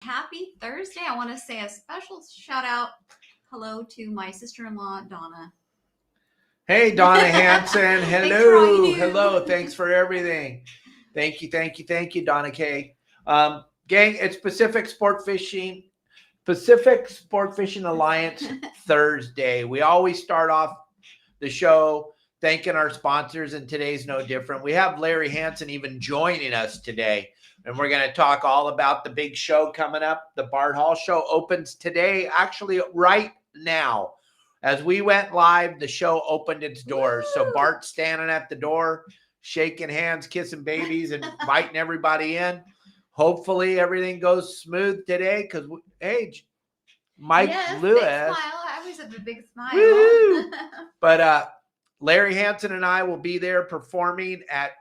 Happy Thursday. I want to say a special shout out hello to my sister-in-law, Donna. Hey, Donna Hansen. Thanks for all you Hello. do. Hello. Thanks for everything. Thank you, Donna K. Gang, it's Pacific Sport Fishing Alliance Thursday. We always start off the show thanking our sponsors, and today's no different. We have Larry Hansen even joining us today, and we're going to talk all about the big show coming up. The Bart Hall show opens today, actually right now. As we went live, the show opened its doors. Woo! So Bart's standing at the door, shaking hands, kissing babies, and inviting everybody in. Hopefully everything goes smooth today because, hey, Mike Lewis. Big smile. I always have a big smile. But Larry Hansen and I will be there performing at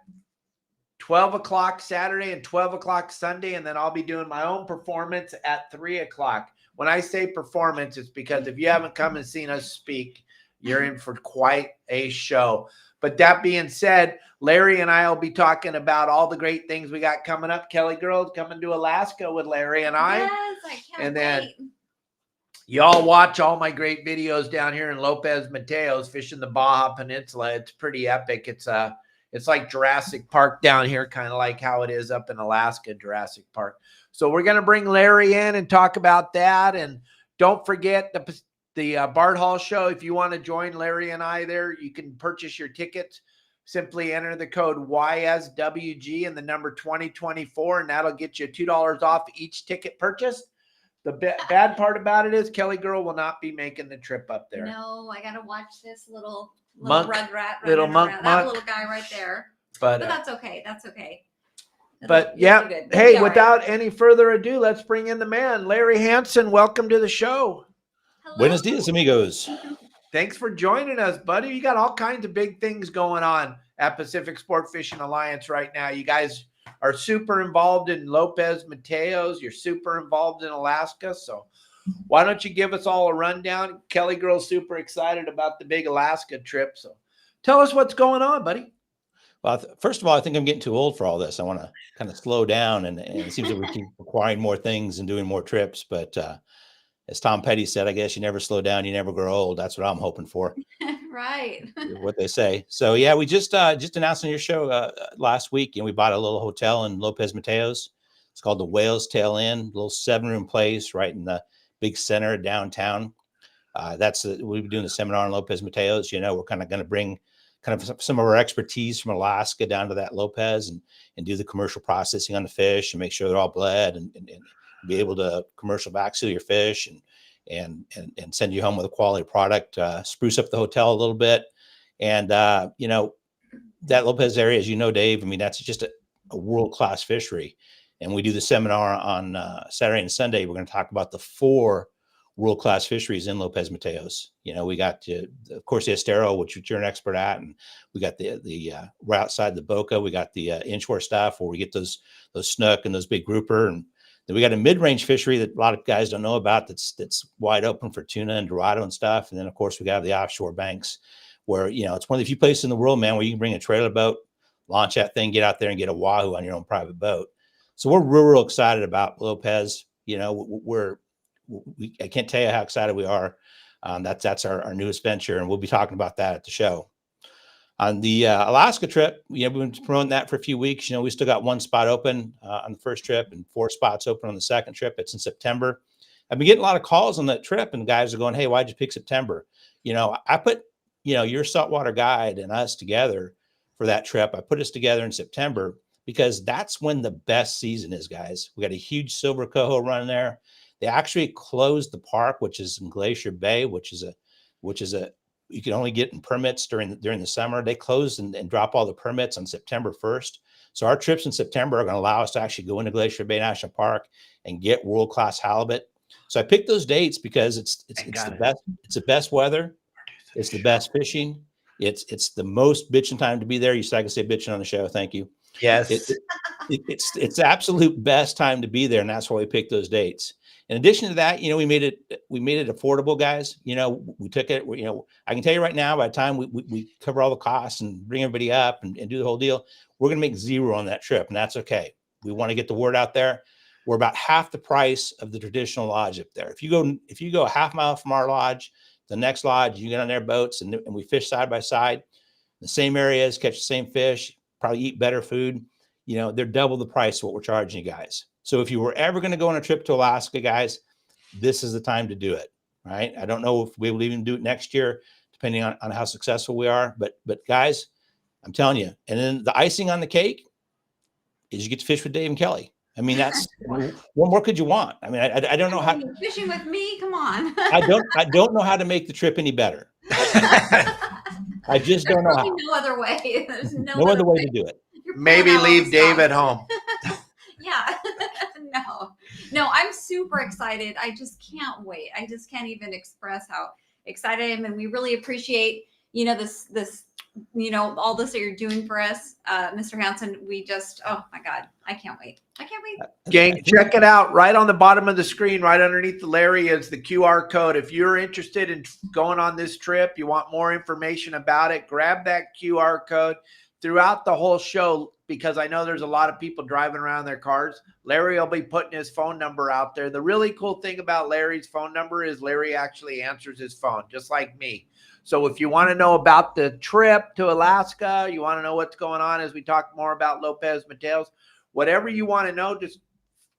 12 o'clock Saturday and 12 o'clock Sunday, and then I'll be doing my own performance at 3 o'clock. When I say performance, it's because if you haven't come and seen us speak, you're in for quite a show. But that being said, Larry and I will be talking about all the great things we got coming up. KellyGirls coming to Alaska with Larry and I. Yes, I can't wait. Y'all watch all my great videos down here in Lopez Mateos fishing the Baja Peninsula. It's pretty epic. It's like Jurassic Park down here, kind of like how it is up in Alaska, Jurassic Park. So we're going to bring Larry in and talk about that. And don't forget the Bart Hall show. If you want to join Larry and I there, you can purchase your tickets. Simply enter the code YSWG and the number 2024, and that'll get you $2 off each ticket purchase. The bad part about it is KellyGirl will not be making the trip up there. No, I got to watch this little monk, rugrat, little monk, that little guy right there. But that's okay. That's okay. Hey, without any further ado, let's bring in the man, Larry Hansen. Welcome to the show. Hello. Buenos dias, amigos. Thanks for joining us, buddy. You got all kinds of big things going on at Pacific Sport Fishing Alliance right now. You guys are super involved in Lopez Mateos. You're super involved in Alaska. So why don't you give us all a rundown? KellyGirl's super excited about the big Alaska trip. So tell us what's going on, buddy. Well, first of all, I think I'm getting too old for all this. I want to kind of slow down, and it seems that we keep acquiring more things and doing more trips. But as Tom Petty said, I guess you never slow down, you never grow old. That's what I'm hoping for. Right. What they say. So yeah, we just announced on your show last week, and we bought a little hotel in Lopez Mateos. It's called the Whale's Tail Inn, little 7-room place right in the big center of downtown. We'll be doing the seminar in Lopez Mateos. You know, we're kind of going to bring kind of some of our expertise from Alaska down to that Lopez and do the commercial processing on the fish and make sure they're all bled and be able to commercial vaccine your fish and send you home with a quality product, spruce up the hotel a little bit. And, you know, that Lopez area, as you know, Dave, I mean, that's just a world-class fishery. And we do the seminar on Saturday and Sunday. We're going to talk about the 4 world-class fisheries in Lopez Mateos. You know, we got, of course, the Estero, which you're an expert at, and we got the right outside the Boca. We got the inshore stuff where we get those snook and those big grouper, and then we got a mid-range fishery that a lot of guys don't know about. That's wide open for tuna and dorado and stuff. And then, of course, we got the offshore banks, where you know it's one of the few places in the world, man, where you can bring a trailer boat, launch that thing, get out there and get a wahoo on your own private boat. So we're real excited about Lopez. You know, I can't tell you how excited we are. That's our newest venture, and we'll be talking about that at the show. On the Alaska trip, we've been promoting that for a few weeks. You know, we still got 1 spot open on the first trip and 4 spots open on the second trip. It's in September. I've been getting a lot of calls on that trip, and guys are going, "Hey, why'd you pick September?" You know, I put, your Saltwater guide and us together for that trip. I put us together in September because that's when the best season is, guys. We got a huge silver coho run there. They actually closed the park, which is in Glacier Bay, which is a you can only get in permits during the summer. They close and drop all the permits on September 1st. So our trips in September are going to allow us to actually go into Glacier Bay National Park and get world-class halibut. So I picked those dates because it's the best. It's the best weather. It's the best fishing. It's the most bitching time to be there. I can say bitching on the show. Thank you. Yes. It's the absolute best time to be there, and that's why we picked those dates. In addition to that, we made it affordable, guys. We took it. I can tell you right now, by the time we cover all the costs and bring everybody up and do the whole deal, we're going to make zero on that trip, and that's okay. We want to get the word out there. we're about half the price of the traditional lodge up there. If you go a half mile from our lodge, the next lodge, you get on their boats and we fish side by side, the same areas, catch the same fish, probably eat better food. You know, they're double the price of what we're charging you guys. So if you were ever going to go on a trip to Alaska, guys, this is the time to do it, right? I don't know if we will even do it next year, depending on how successful we are. But guys, I'm telling you. And then the icing on the cake is you get to fish with Dave and Kelly. I mean, what more could you want? I mean, I don't know how. Fishing with me, come on. I don't know how to make the trip any better. I just don't know how. No other way. There's no other way to do it. Maybe leave Dave at home. Yeah. No, I'm super excited. I just can't wait. I just can't even express how excited I am. And we really appreciate, this, all this that you're doing for us, Mr. Hansen. We just, oh my God, I can't wait. Gang, check it out. Right on the bottom of the screen, right underneath the Larry is the QR code. If you're interested in going on this trip, you want more information about it, grab that QR code throughout the whole show, because I know there's a lot of people driving around their cars. Larry will be putting his phone number out there. The really cool thing about Larry's phone number is Larry actually answers his phone, just like me. So if you want to know about the trip to Alaska, you want to know what's going on as we talk more about Lopez Mateos, whatever you want to know, just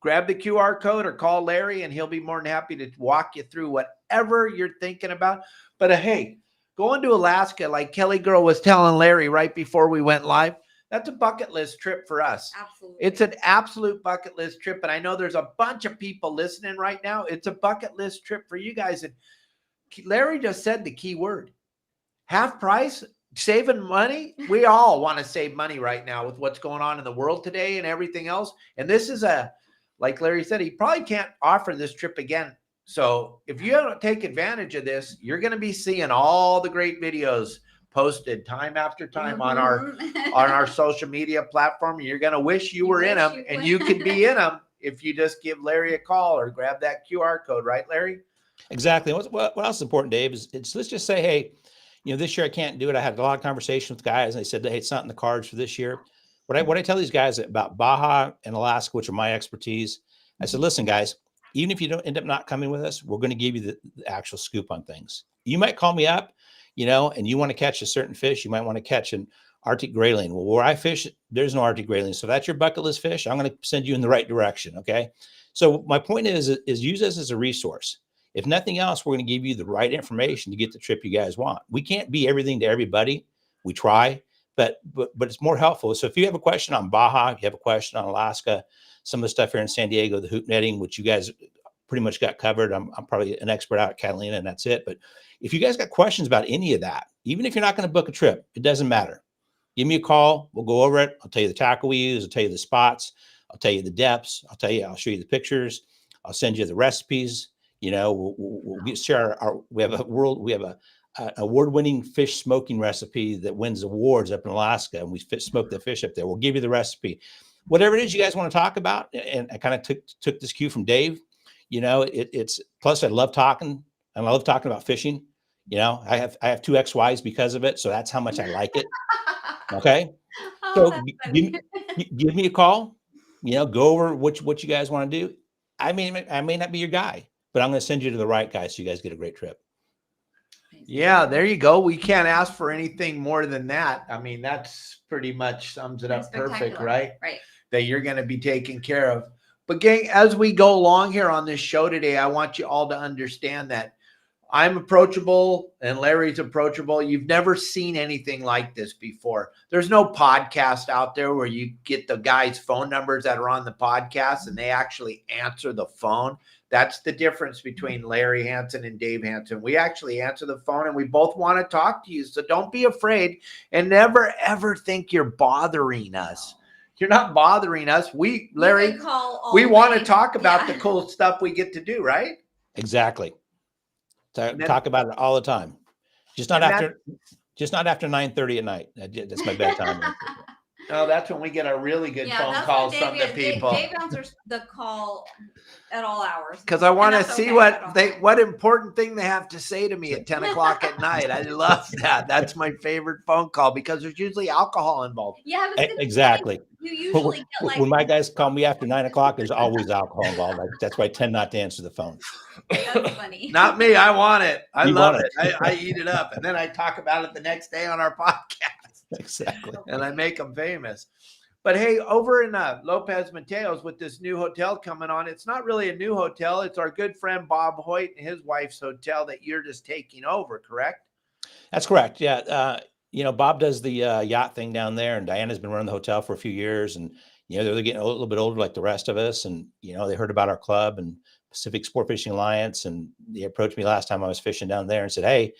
grab the QR code or call Larry and he'll be more than happy to walk you through whatever you're thinking about. But hey, going to Alaska, like KellyGirl was telling Larry right before we went live, that's a bucket list trip for us. Absolutely. It's an absolute bucket list trip. And I know there's a bunch of people listening right now. It's a bucket list trip for you guys. And Larry just said the key word, half price, saving money. We all want to save money right now with what's going on in the world today and everything else. And this is like Larry said, he probably can't offer this trip again. So if you don't take advantage of this, you're going to be seeing all the great videos posted time after time on our social media platform. You're going to wish you were in them, and you could be in them if you just give Larry a call or grab that QR code, right, Larry? Exactly. What else is important, Dave, is let's just say, hey, this year I can't do it. I had a lot of conversations with guys and they said, hey, it's not in the cards for this year. What I tell these guys about Baja and Alaska, which are my expertise, I said, listen, guys, even if you don't end up not coming with us, we're going to give you the actual scoop on things. You might call me up, and you want to catch a certain fish. You might want to catch an Arctic grayling. Well, where I fish, there's no Arctic grayling. So that's your bucket list fish. I'm going to send you in the right direction. Okay. So my point is use this as a resource. If nothing else, we're going to give you the right information to get the trip you guys want. We can't be everything to everybody. We try, but it's more helpful. So if you have a question on Baja, if you have a question on Alaska, some of the stuff here in San Diego, the hoop netting, which you guys pretty much got covered. I'm probably an expert out at Catalina and that's it. But if you guys got questions about any of that, even if you're not going to book a trip, it doesn't matter. Give me a call. We'll go over it. I'll tell you the tackle we use. I'll tell you the spots. I'll tell you the depths. I'll show you the pictures. I'll send you the recipes. We'll share we have a award-winning fish smoking recipe that wins awards up in Alaska, and we smoke the fish up there. We'll give you the recipe, whatever it is you guys want to talk about. And I kind of took this cue from Dave. It's plus I love talking, and I love talking about fishing. I have 2 ex-wives because of it, so that's how much I like it. Okay, so give me a call. Go over what you guys want to do. I may not be your guy, but I'm going to send you to the right guy so you guys get a great trip. Yeah, there you go. We can't ask for anything more than that. I mean, that's pretty much sums it up perfect, right? Right. That you're going to be taken care of. But gang, as we go along here on this show today, I want you all to understand that I'm approachable and Larry's approachable. You've never seen anything like this before. There's no podcast out there where you get the guys' phone numbers that are on the podcast and they actually answer the phone. That's the difference between Larry Hansen and Dave Hansen. We actually answer the phone and we both want to talk to you. So don't be afraid and never, ever think you're bothering us. You're not bothering us. Larry, we want to talk about the cool stuff we get to do, right? Exactly. Talk about it all the time. Just not after 9:30 at night. That's my bedtime. Oh, that's when we get our really good phone that's calls when from the people. Dave answers the call at all hours. Because I want to And that's see okay, what important thing they have to say to me at 10 o'clock at night. I love that. That's my favorite phone call because there's usually alcohol involved. Yeah, I was gonna say, Exactly. you usually get like When my guys call me after 9 o'clock, there's always alcohol involved. That's why I tend not to answer the phone. That's funny. Not me. I want it. I You love want it. I eat it up. And then I talk about it the next day on our podcast. Exactly. And I make them famous. But hey, over in Lopez Mateos with this new hotel coming on, it's not really a new hotel. It's our good friend Bob Hoyt and his wife's hotel that you're just taking over, correct? That's correct. Yeah. Bob does the yacht thing down there, and Diana's been running the hotel for a few years, and they're getting a little bit older like the rest of us, and they heard about our club and Pacific Sport Fishing Alliance, and they approached me last time I was fishing down there and said, hey,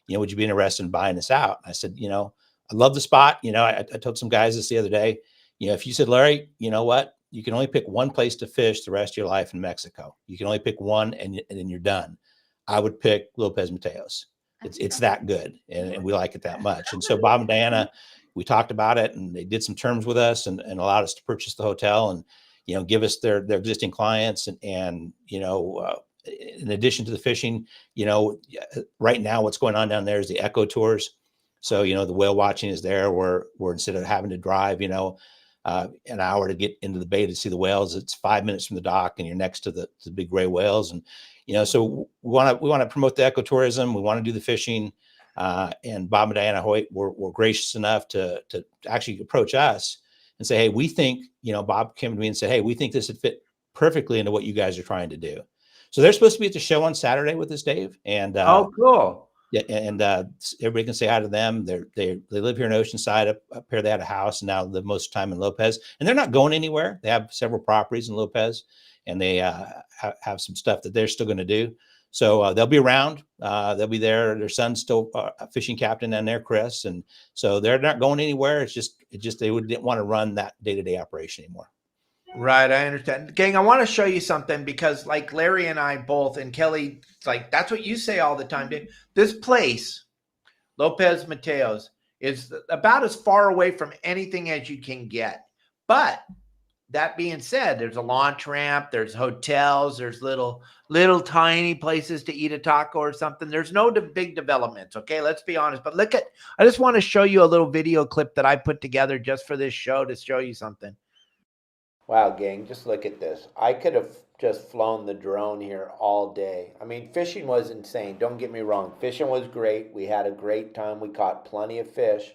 would you be interested in buying this out? I said, I love the spot. I told some guys this the other day, if you said, Larry, you know what, you can only pick one place to fish the rest of your life in Mexico. You can only pick one and then you're done. I would pick Lopez Mateos. It's that good. And we like it that much. And so Bob and Diana, we talked about it, and they did some terms with us and allowed us to purchase the hotel and, give us their existing clients. And in addition to the fishing, right now what's going on down there is the eco tours. So, the whale watching is there where instead of having to drive, an hour to get into the bay to see the whales, it's 5 minutes from the dock and you're next to the big gray whales. And, so we want to promote the ecotourism. We want to do the fishing. And Bob and Diana Hoyt were gracious enough to actually approach us and say, hey, we think, Bob came to me and said, hey, we think this would fit perfectly into what you guys are trying to do. So they're supposed to be at the show on Saturday with us, Dave. And oh, cool. Yeah, and everybody can say hi to them. They live here in Oceanside. Up here, they had a house, and now live most of the time in Lopez. And they're not going anywhere. They have several properties in Lopez, and they have some stuff that they're still going to do. So they'll be around. They'll be there. Their son's still a fishing captain down there, Chris, and so they're not going anywhere. It's just they didn't want to run that day-to-day operation anymore. Right, I understand. Gang, I want to show you something because like Larry and I both, and Kelly, like that's what you say all the time, dude. This place, Lopez Mateos, is about as far away from anything as you can get. But that being said, there's a launch ramp, there's hotels, there's little tiny places to eat a taco or something. There's no big developments, okay? Let's be honest. But I just want to show you a little video clip that I put together just for this show to show you something. Wow, gang, just look at this. I could have just flown the drone here all day. I mean, fishing was insane. Don't get me wrong. Fishing was great. We had a great time. We caught plenty of fish.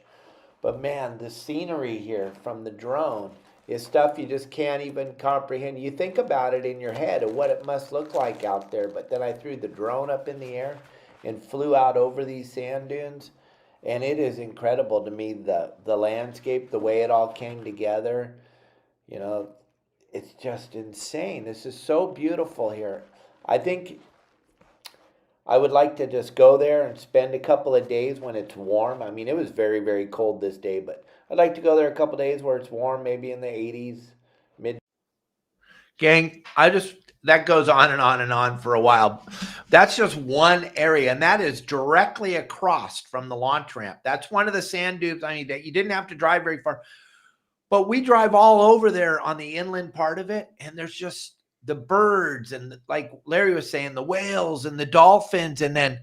But man, the scenery here from the drone is stuff you just can't even comprehend. You think about it in your head of what it must look like out there. But then I threw the drone up in the air and flew out over these sand dunes. And it is incredible to me, the landscape, the way it all came together. It's just insane. This is so beautiful here. I think I would like to just go there and spend a couple of days when it's warm. I mean, it was very, very cold this day, but I'd like to go there a couple of days where it's warm, maybe in the 80s, mid. Gang, that goes on and on and on for a while. That's just one area, and that is directly across from the launch ramp. That's one of the sand dunes. I mean, that you didn't have to drive very far. But we drive all over there on the inland part of it, and there's just the birds and, like Larry was saying, the whales and the dolphins, and then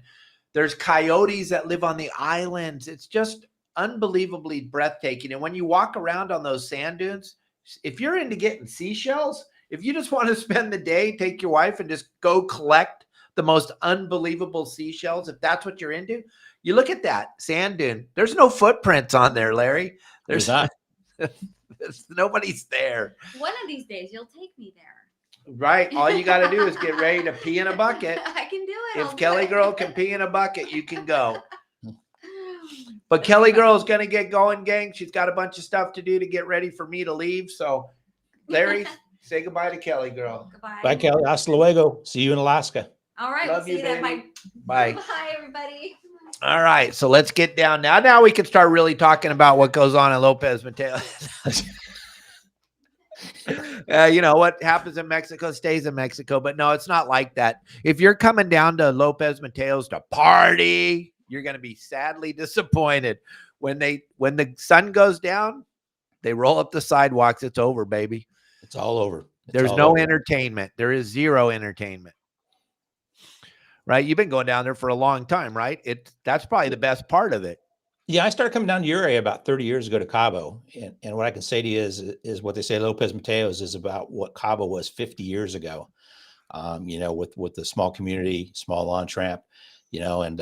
there's coyotes that live on the islands. It's just unbelievably breathtaking. And when you walk around on those sand dunes, if you're into getting seashells, if you just want to spend the day, take your wife and just go collect the most unbelievable seashells, if that's what you're into, you look at that sand dune. There's no footprints on there, Larry. There's not. Nobody's there. One of these days, you'll take me there. Right. All you got to do is get ready to pee in a bucket. I can do it. If KellyGirl can pee in a bucket, you can go. But KellyGirl is going to get going, gang. She's got a bunch of stuff to do to get ready for me to leave. So, Larry, say goodbye to KellyGirl. Goodbye. Bye, Kelly. Hasta luego. See you in Alaska. All right. Love we'll you, see you then. baby. Bye. Bye, everybody. All right, so let's get down now. Now we can start really talking about what goes on in Lopez Mateos. What happens in Mexico stays in Mexico, but no, it's not like that. If you're coming down to Lopez Mateos to party, you're going to be sadly disappointed when the sun goes down. They roll up the sidewalks. It's over, baby. It's all over. There's no entertainment. There is zero entertainment. Right? You've been going down there for a long time, right? That's probably the best part of it. Yeah, I started coming down to your area about 30 years ago to Cabo. And what I can say to you is what they say Lopez Mateos is about what Cabo was 50 years ago. You know, with the small community, small launch ramp, you know, and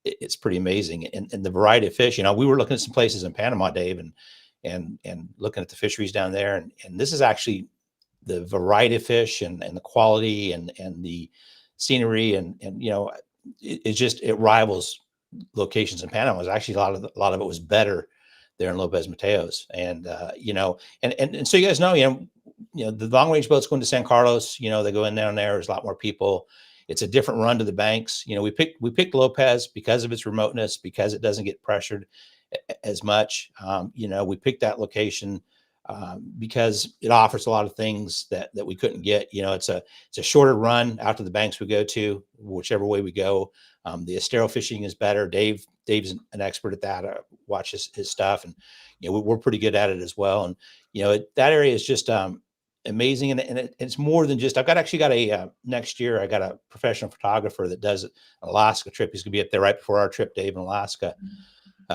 it's pretty amazing. And the variety of fish, you know, we were looking at some places in Panama, Dave, and looking at the fisheries down there. And this is actually the variety of fish and the quality and the scenery and you know, it rivals locations in Panama. Is actually a lot of it was better there in Lopez Mateos. And you know, and so you guys know, you know, the long range boats going to San Carlos, you know, they go in down there. There's a lot more people. It's a different run to the banks. You know, we picked Lopez because of its remoteness, because it doesn't get pressured as much. You know, we picked that location because it offers a lot of things that we couldn't get. You know, it's a shorter run out to the banks we go to, whichever way we go. The estero fishing is better. Dave's an expert at that. Watch his stuff, and you know, we're pretty good at it as well. And you know, that area is just amazing, and it's more than just. I've actually got a next year. I got a professional photographer that does an Alaska trip. He's gonna be up there right before our trip, Dave, in Alaska.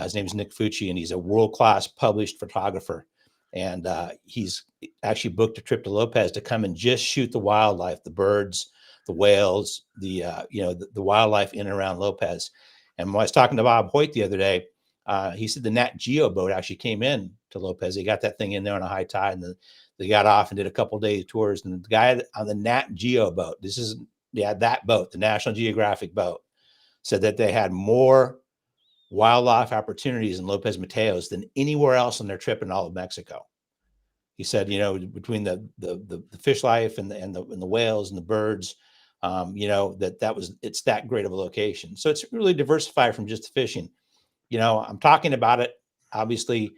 His name is Nick Fucci, and he's a world-class published photographer. And he's actually booked a trip to Lopez to come and just shoot the wildlife, the birds, the whales, the you know, the wildlife in and around Lopez. And when I was talking to Bob Hoyt the other day, he said the Nat Geo boat actually came in to Lopez. They got that thing in there on a high tide, and they got off and did a couple day tours. And the guy on the Nat Geo boat, that boat, the National Geographic boat, said that they had more wildlife opportunities in Lopez Mateos than anywhere else on their trip in all of Mexico. He said, you know, between the fish life and the whales and the birds, you know, it's that great of a location. So it's really diversified from just the fishing. You know, I'm talking about it. Obviously,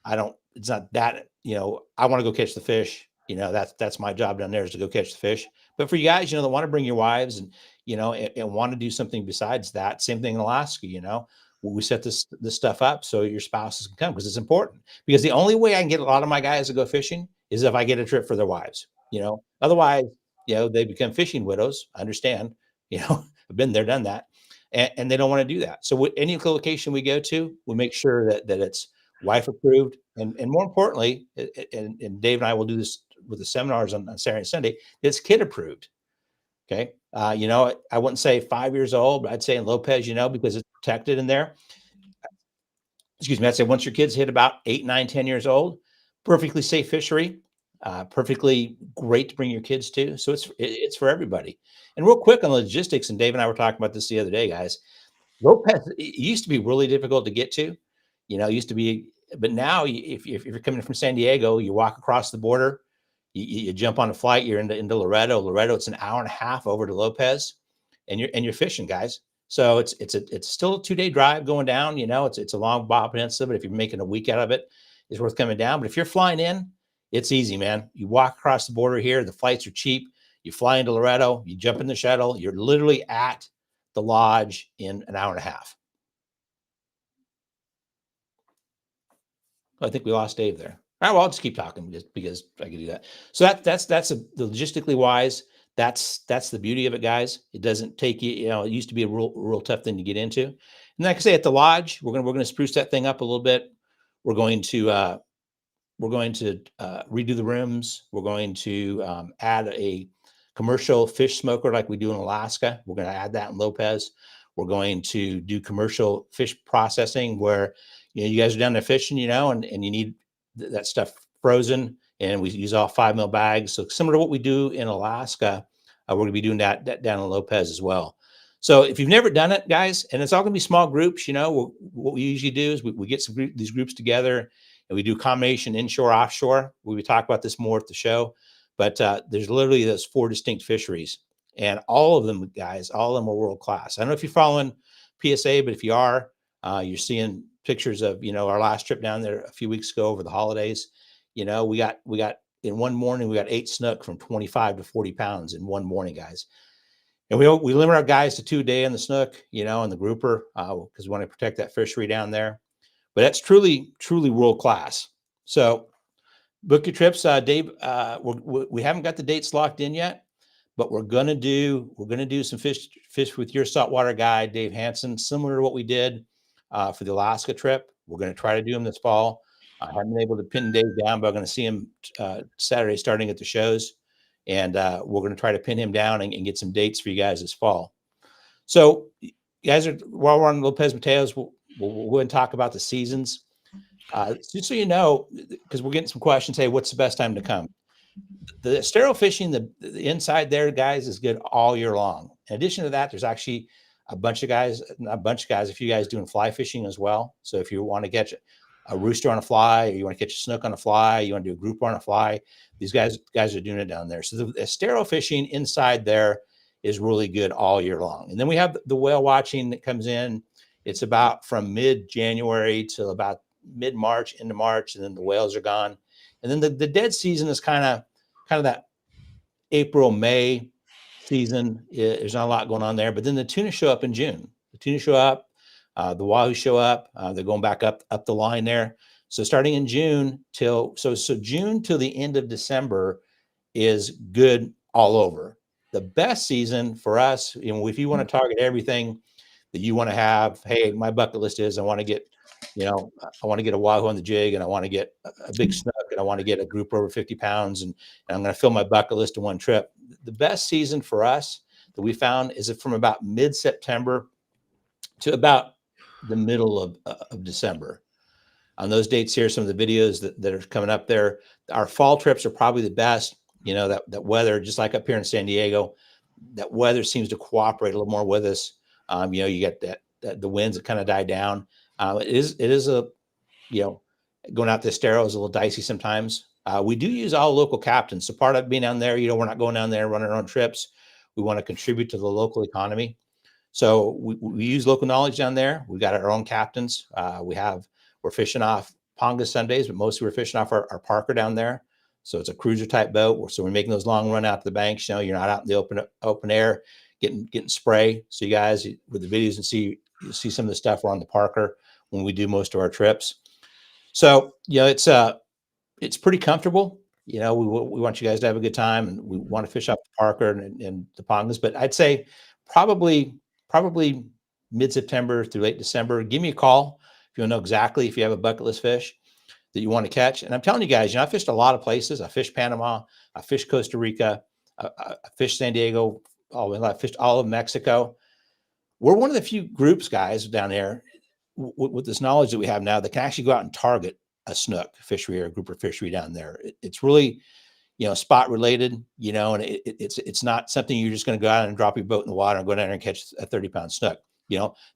it's not that, you know, I want to go catch the fish. You know, that's my job down there, is to go catch the fish. But for you guys, you know, that want to bring your wives and, you know, and want to do something besides that, same thing in Alaska, you know, we set this stuff up so your spouses can come, because it's important. Because the only way I can get a lot of my guys to go fishing is if I get a trip for their wives, you know. Otherwise, you know, they become fishing widows. I understand, you know, I've been there, done that, and they don't want to do that. So any location we go to, we make sure that it's wife approved, and more importantly, and Dave and I will do this with the seminars on Saturday and Sunday, it's kid approved. Okay. You know, I wouldn't say 5 years old, but I'd say in Lopez, you know, because it's protected in there. Excuse me. I'd say once your kids hit about 8, 9, 10 years old, perfectly safe fishery, perfectly great to bring your kids to. So it's for everybody. And real quick on logistics, and Dave and I were talking about this the other day, guys. Lopez, it used to be really difficult to get to, you know, it used to be, but now if you're coming from San Diego, you walk across the border, you jump on a flight, you're into Loreto, it's an hour and a half over to Lopez, and you're fishing, guys. So it's still a 2-day drive going down, you know, it's a long Baja Peninsula, but if you're making a week out of it, it's worth coming down. But if you're flying in, it's easy, man. You walk across the border here, the flights are cheap. You fly into Loreto, you jump in the shuttle, you're literally at the lodge in an hour and a half. I think we lost Dave there. All right, well, I'll just keep talking just because I can do that. So that's logistically wise. That's the beauty of it, guys. It doesn't take you. You know, it used to be a real tough thing to get into. And like I say, at the lodge, we're gonna spruce that thing up a little bit. We're going to redo the rooms. We're going to add a commercial fish smoker like we do in Alaska. We're going to add that in Lopez. We're going to do commercial fish processing where, you know, you guys are down there fishing, you know, and you need that stuff frozen, and we use all 5 mil bags. So similar to what we do in Alaska, we're going to be doing that down in Lopez as well. So if you've never done it, guys, and it's all going to be small groups, you know, what we usually do is we get these groups together, and we do combination inshore, offshore. We talk about this more at the show, but there's literally those 4 distinct fisheries, and all of them, guys, all of them are world class. I don't know if you're following PSA, but if you are, you're seeing pictures of, you know, our last trip down there a few weeks ago over the holidays. You know, we got in one morning, we got 8 snook from 25 to 40 pounds in one morning, guys. And we limit our guys to 2 a day in the snook, you know, and the grouper, because we want to protect that fishery down there. But that's truly world class. So book your trips, Dave. We haven't got the dates locked in yet, but we're gonna do some fish with your saltwater guide, Dave Hansen, similar to what we did for the Alaska trip. We're gonna try to do them this fall. I haven't been able to pin Dave down, but I'm gonna see him Saturday starting at the shows, and we're gonna try to pin him down and get some dates for you guys this fall. So, you guys, while we're on Lopez Mateos, we'll go and talk about the seasons. Just so you know, because we're getting some questions, hey, what's the best time to come? The sterile fishing, the inside there, guys, is good all year long. In addition to that, there's actually a bunch of guys, a few guys doing fly fishing as well. So if you want to catch a rooster on a fly, or you want to catch a snook on a fly, you want to do a grouper on a fly, these guys are doing it down there. So the sterile fishing inside there is really good all year long. And then we have the whale watching that comes in. It's about from mid-January till about mid-March into March, and then the whales are gone. And then the dead season is kind of that April, May season. There's not a lot going on there, but then the tuna show up in June. The tuna show up, the wahoo show up. They're going back up the line there. So starting in June till June till the end of December is good all over. The best season for us, if you want to target everything that you want to have, hey, my bucket list is I want to get a wahoo on the jig, and I want to get a big snook, and I want to get a grouper over 50 pounds, and I'm going to fill my bucket list in one trip. The best season for us that we found is from about mid-September to about the middle of December. On those dates here, some of the videos that are coming up there, our fall trips are probably the best. That weather, just like up here in San Diego, that weather seems to cooperate a little more with us. You get that the winds that kind of die down. It is going out to sterile is a little dicey sometimes. We do use all local captains. So part of being down there, we're not going down there and running our own trips. We want to contribute to the local economy. So we use local knowledge down there. We've got our own captains. We're fishing off Ponga Sundays, but mostly we're fishing off our Parker down there. So it's a cruiser type boat. So we're making those long run out to the banks. You're not out in the open air getting spray. So you guys with the videos and see some of the stuff we're on the Parker when we do most of our trips. So it's pretty comfortable. We want you guys to have a good time, and we want to fish off the Parker and the Pongas. But I'd say probably mid-September through late December. Give me a call if you want to know exactly if you have a bucket list fish that you want to catch. And I'm telling you guys, I fished a lot of places. I fished Panama, I fished Costa Rica, I fished San Diego, I fished all of Mexico. We're one of the few groups, guys, down there with this knowledge that we have now that can actually go out and target a snook fishery or a grouper fishery down there. It's really, spot related, and it's not something you're just going to go out and drop your boat in the water and go down there and catch a 30-pound snook.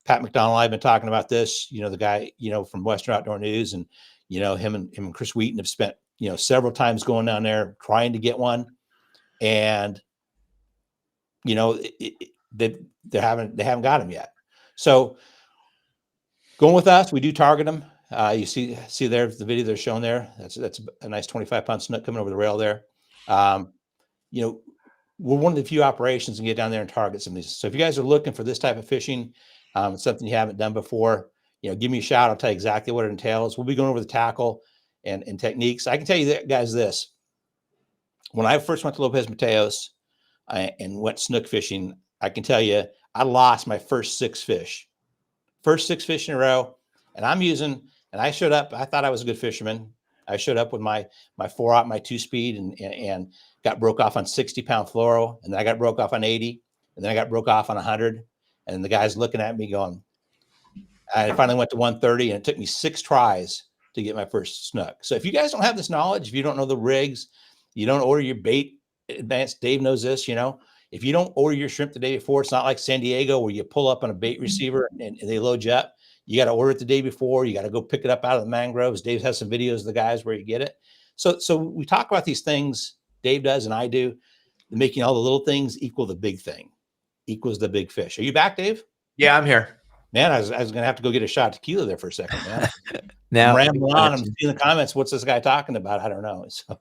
Pat McDonald and I have been talking about this, the guy, from Western Outdoor News, and, him and Chris Wheaton have spent, several times going down there trying to get one. And, they haven't got him yet. So going with us, we do target them. You see there the video they're showing there. That's a nice 25-pound snook coming over the rail there. We're one of the few operations and get down there and target some of these. So if you guys are looking for this type of fishing, it's something you haven't done before, give me a shout. I'll tell you exactly what it entails. We'll be going over the tackle and techniques. I can tell you guys this. When I first went to Lopez Mateos and went snook fishing, I can tell you I lost my first six fish in a row. And I showed up. I thought I was a good fisherman. I showed up with my 4-aught, my 2-speed, and got broke off on 60-pound fluoro. And then I got broke off on 80. And then I got broke off on 100. And the guy's looking at me going, I finally went to 130, and it took me 6 tries to get my first snook. So if you guys don't have this knowledge, if you don't know the rigs, you don't order your bait advanced. Dave knows this, if you don't order your shrimp the day before, it's not like San Diego where you pull up on a bait receiver and they load you up. You got to order it the day before. You got to go pick it up out of the mangroves. Dave has some videos of the guys where you get it. So we talk about these things, Dave does and I do, making all the little things equal the big thing, equals the big fish. Are you back, Dave? Yeah, I'm here. Man, I was going to have to go get a shot of tequila there for a second, man. Now I'm rambling on. I'm seeing the comments. What's this guy talking about? I don't know. So,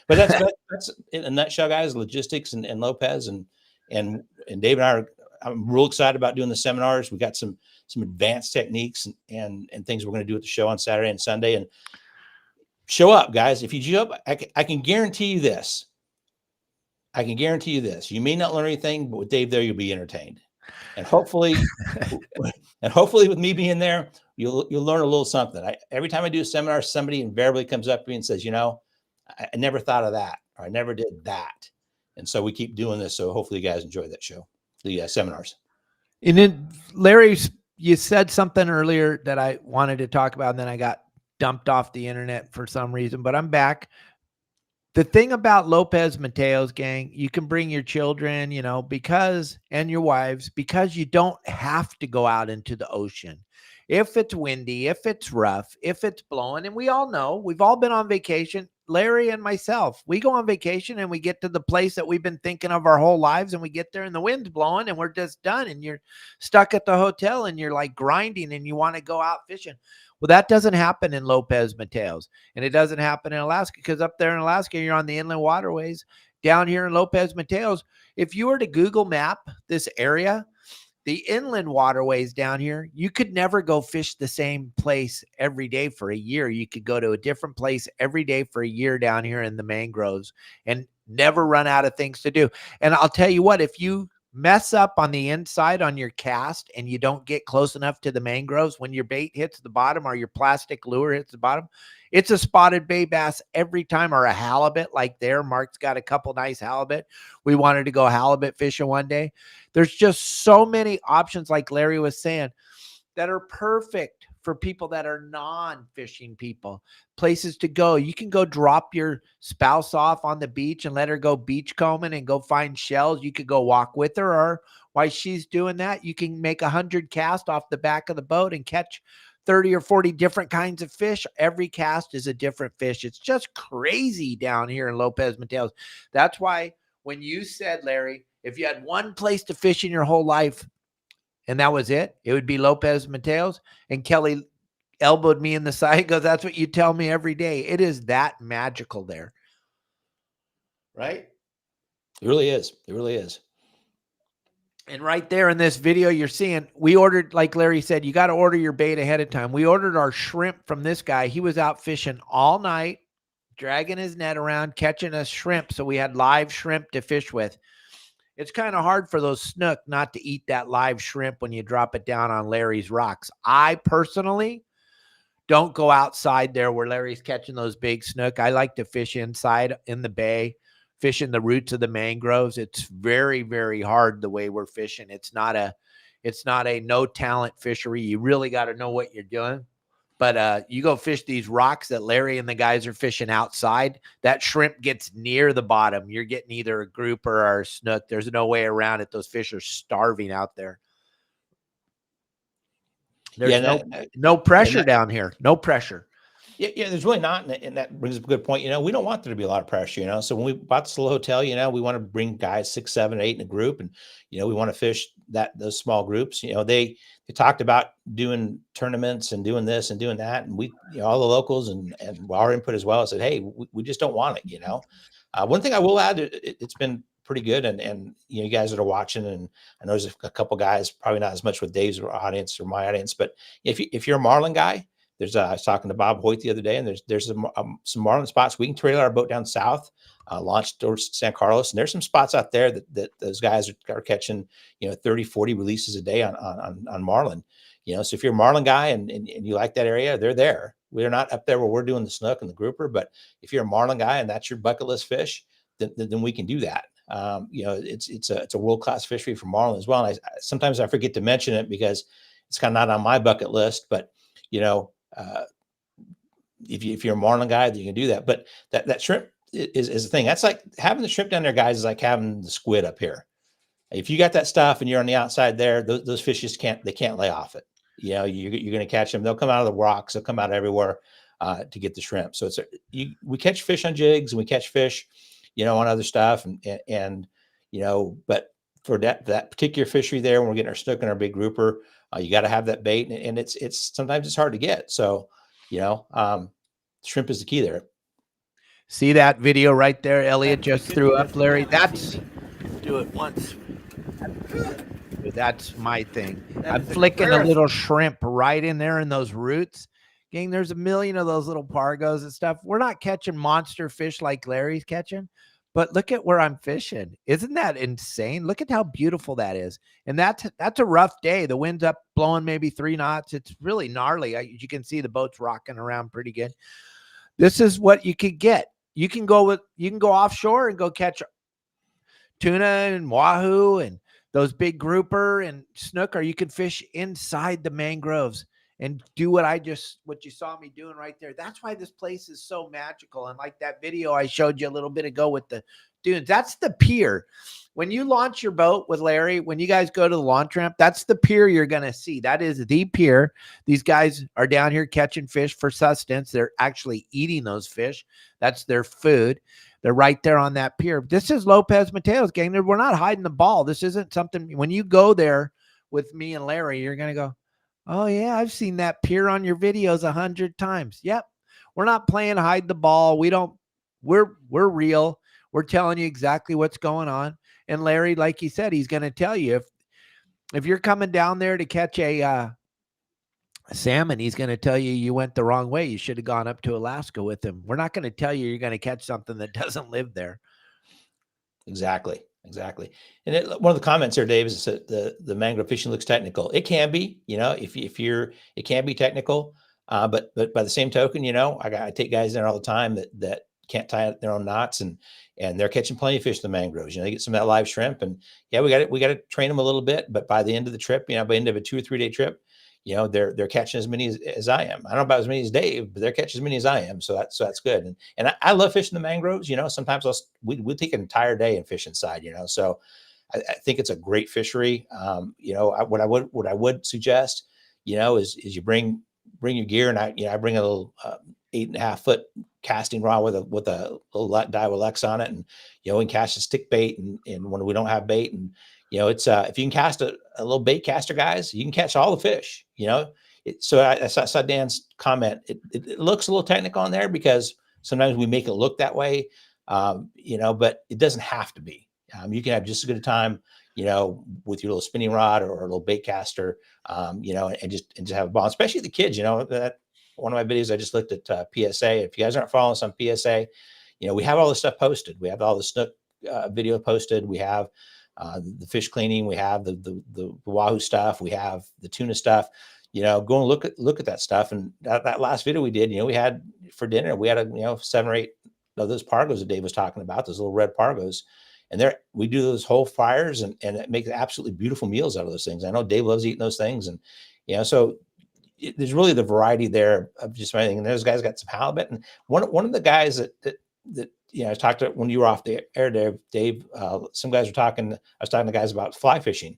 but that's in a nutshell, guys, logistics and Lopez and Dave and I'm real excited about doing the seminars. We got some advanced techniques and things we're going to do at the show on Saturday and Sunday. And show up, guys. If you show up, I can guarantee you this. I can guarantee you this. You may not learn anything, but with Dave there, you'll be entertained. And hopefully, with me being there, you'll learn a little something. Every time I do a seminar, somebody invariably comes up to me and says, you know, I never thought of that, or I never did that. And so we keep doing this. So hopefully you guys enjoy that show, the seminars. And then, Larry, you said something earlier that I wanted to talk about, and then I got dumped off the internet for some reason, but I'm back. The thing about Lopez Mateos, gang, you can bring your children, you know, and your wives, because you don't have to go out into the ocean. If it's windy, if it's rough, if it's blowing, and we all know, we've all been on vacation, Larry and myself, we go on vacation and we get to the place that we've been thinking of our whole lives, and we get there and the wind's blowing and we're just done, and you're stuck at the hotel and you're like grinding and you want to go out fishing. Well, that doesn't happen in Lopez Mateos, and it doesn't happen in Alaska, because up there in Alaska, you're on the inland waterways. Down here in Lopez Mateos, if you were to Google map this area, the inland waterways down here, you could never go fish the same place every day for a year. You could go to a different place every day for a year down here in the mangroves and never run out of things to do. And I'll tell you what, if you mess up on the inside on your cast and you don't get close enough to the mangroves, when your bait hits the bottom or your plastic lure hits the bottom, it's a spotted bay bass every time, or a halibut. Like there, Mark's got a couple nice halibut. We wanted to go halibut fishing one day. There's just so many options, like Larry was saying, that are perfect for people that are non-fishing people. Places to go. You can go drop your spouse off on the beach and let her go beach combing and go find shells. You could go walk with her, or while she's doing that, you can make 100 casts off the back of the boat and catch 30 or 40 different kinds of fish. Every cast is a different fish. It's just crazy down here in Lopez Mateos. That's why when you said, Larry, if you had one place to fish in your whole life and that was it, it would be Lopez Mateos. And Kelly elbowed me in the side, goes, that's what you tell me every day. It is that magical there. Right? It really is. It really is. And right there in this video you're seeing, we ordered, like Larry said, you got to order your bait ahead of time. We ordered our shrimp from this guy. He was out fishing all night, dragging his net around, catching us shrimp. So we had live shrimp to fish with. It's kind of hard for those snook not to eat that live shrimp when you drop it down on Larry's rocks. I personally don't go outside there where Larry's catching those big snook. I like to fish inside in the bay, fishing the roots of the mangroves. It's very, very hard the way we're fishing. It's not a no talent fishery. You really got to know what you're doing. But you go fish these rocks that Larry and the guys are fishing outside, that shrimp gets near the bottom. You're getting either a grouper or a snook. There's no way around it. Those fish are starving out there. There's no pressure down here. No pressure. Yeah, there's really not. And that brings up a good point. You know, we don't want there to be a lot of pressure, you know. So when we bought this little hotel, you know, we want to bring guys 6, 7, 8 in a group. And, you know, we want to fish those small groups. You know, they talked about doing tournaments and doing this and doing that. And we, you know, all the locals and our input as well said, hey, we just don't want it, you know. One thing I will add, it's been pretty good. And, you know, you guys that are watching, and I know there's a couple guys, probably not as much with Dave's audience or my audience, but if you're a marlin guy, I was talking to Bob Hoyt the other day, and there's some marlin spots. We can trailer our boat down south, launch towards San Carlos, and there's some spots out there that those guys are catching, you know, 30, 40 releases a day on marlin. You know, so if you're a marlin guy and you like that area, they're there. We're not up there where we're doing the snook and the grouper, but if you're a marlin guy and that's your bucket list fish, then we can do that. You know, it's a world-class fishery for marlin as well. And sometimes I forget to mention it because it's kind of not on my bucket list, but you know, if you're a marlin guy, you can do that. But that shrimp is a thing. That's like having the shrimp down there, guys, is like having the squid up here. If you got that stuff and you're on the outside there, those fish just can't lay off it. You know, you're going to catch them. They'll come out of the rocks. They'll come out everywhere to get the shrimp. So we catch fish on jigs and we catch fish, you know, on other stuff. And you know, but for that particular fishery there, when we're getting our snook and our big grouper, you got to have that bait, and it's sometimes it's hard to get. So, you know, shrimp is the key there. See that video right there? Elliot just threw up, Larry. Do it once. That's my thing. I'm flicking a little shrimp right in there in those roots. Gang, there's a million of those little pargos and stuff. We're not catching monster fish like Larry's catching, but look at where I'm fishing. Isn't that insane? Look at how beautiful that is. And that's a rough day. The wind's up blowing maybe 3 knots. It's really gnarly. You can see the boat's rocking around pretty good. This is what you could get. You can go offshore and go catch tuna and wahoo and those big grouper and snook, or you can fish inside the mangroves and do what you saw me doing right there. That's why this place is so magical. And like that video I showed you a little bit ago with the dunes, that's the pier. When you launch your boat with Larry, when you guys go to the launch ramp, that's the pier you're going to see. That is the pier. These guys are down here catching fish for sustenance. They're actually eating those fish. That's their food. They're right there on that pier. This is Lopez Mateos, gang. We're not hiding the ball. This isn't something, when you go there with me and Larry, you're going to go, oh yeah, I've seen that pier on your videos 100 times. Yep. We're not playing hide the ball. We're real. We're telling you exactly what's going on. And Larry, like he said, he's going to tell you if you're coming down there to catch a salmon, he's going to tell you went the wrong way. You should have gone up to Alaska with him. We're not going to tell you you're going to catch something that doesn't live there. Exactly. And one of the comments here, Dave, is that the mangrove fishing looks technical. It can be, it can be technical. But by the same token, I take guys there all the time that can't tie their own knots, and they're catching plenty of fish in the mangroves. They get some of that live shrimp, and yeah, we got to train them a little bit. But by the end of the trip, by the end of a 2 or 3 day trip, they're catching as many as I am. I don't know about as many as Dave, but they're catching as many as I am. So that's good. And I love fishing the mangroves. Sometimes we'll take an entire day and fish inside. So I think it's a great fishery. What I would suggest, is you bring your gear, and I bring a little 8.5 foot casting rod with a little Daiwa on it, and we can cast a stick bait, and when we don't have bait, and it's if you can cast a little bait caster, guys, you can catch all the fish. So I saw Dan's comment. It looks a little technical on there because sometimes we make it look that way, but it doesn't have to be. You can have just as good a time, with your little spinning rod or a little bait caster, and just have a ball, especially the kids. That one of my videos I just looked at PSA. If you guys aren't following us on PSA, we have all this stuff posted. We have all the snook video posted. We have the fish cleaning. We have the wahoo stuff. We have the tuna stuff. Go and look at that stuff. And that last video we did, we had for dinner, we had 7 or 8 of those pargos that Dave was talking about, those little red pargos. And we do those whole fires, and it makes absolutely beautiful meals out of those things. I know Dave loves eating those things. And, so there's really the variety there of just anything. And those guys got some halibut. And one of the guys that I talked to when you were off the air there, Dave, some guys were talking, I was talking to guys about fly fishing.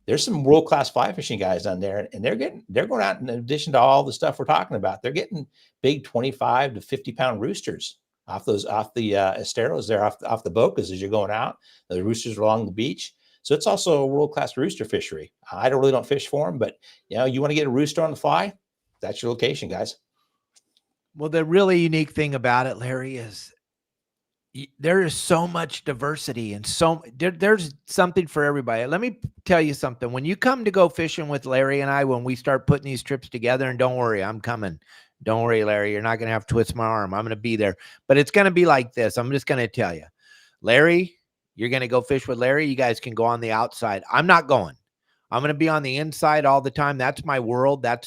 There's some world-class fly fishing guys down there, and they're going out, in addition to all the stuff we're talking about, they're getting big 25 to 50 pound roosters off the esteros there, off the bocas as you're going out. The roosters are along the beach. So it's also a world-class rooster fishery. I don't fish for them, but you want to get a rooster on the fly, that's your location, guys. Well, the really unique thing about it, Larry, is there is so much diversity, and there's something for everybody. Let me tell you something. When you come to go fishing with Larry and I, when we start putting these trips together, and don't worry, I'm coming. Don't worry, Larry, you're not going to have to twist my arm. I'm going to be there, but it's going to be like this. I'm just going to tell you, Larry, you're going to go fish with Larry. You guys can go on the outside. I'm not going. I'm going to be on the inside all the time. That's my world. I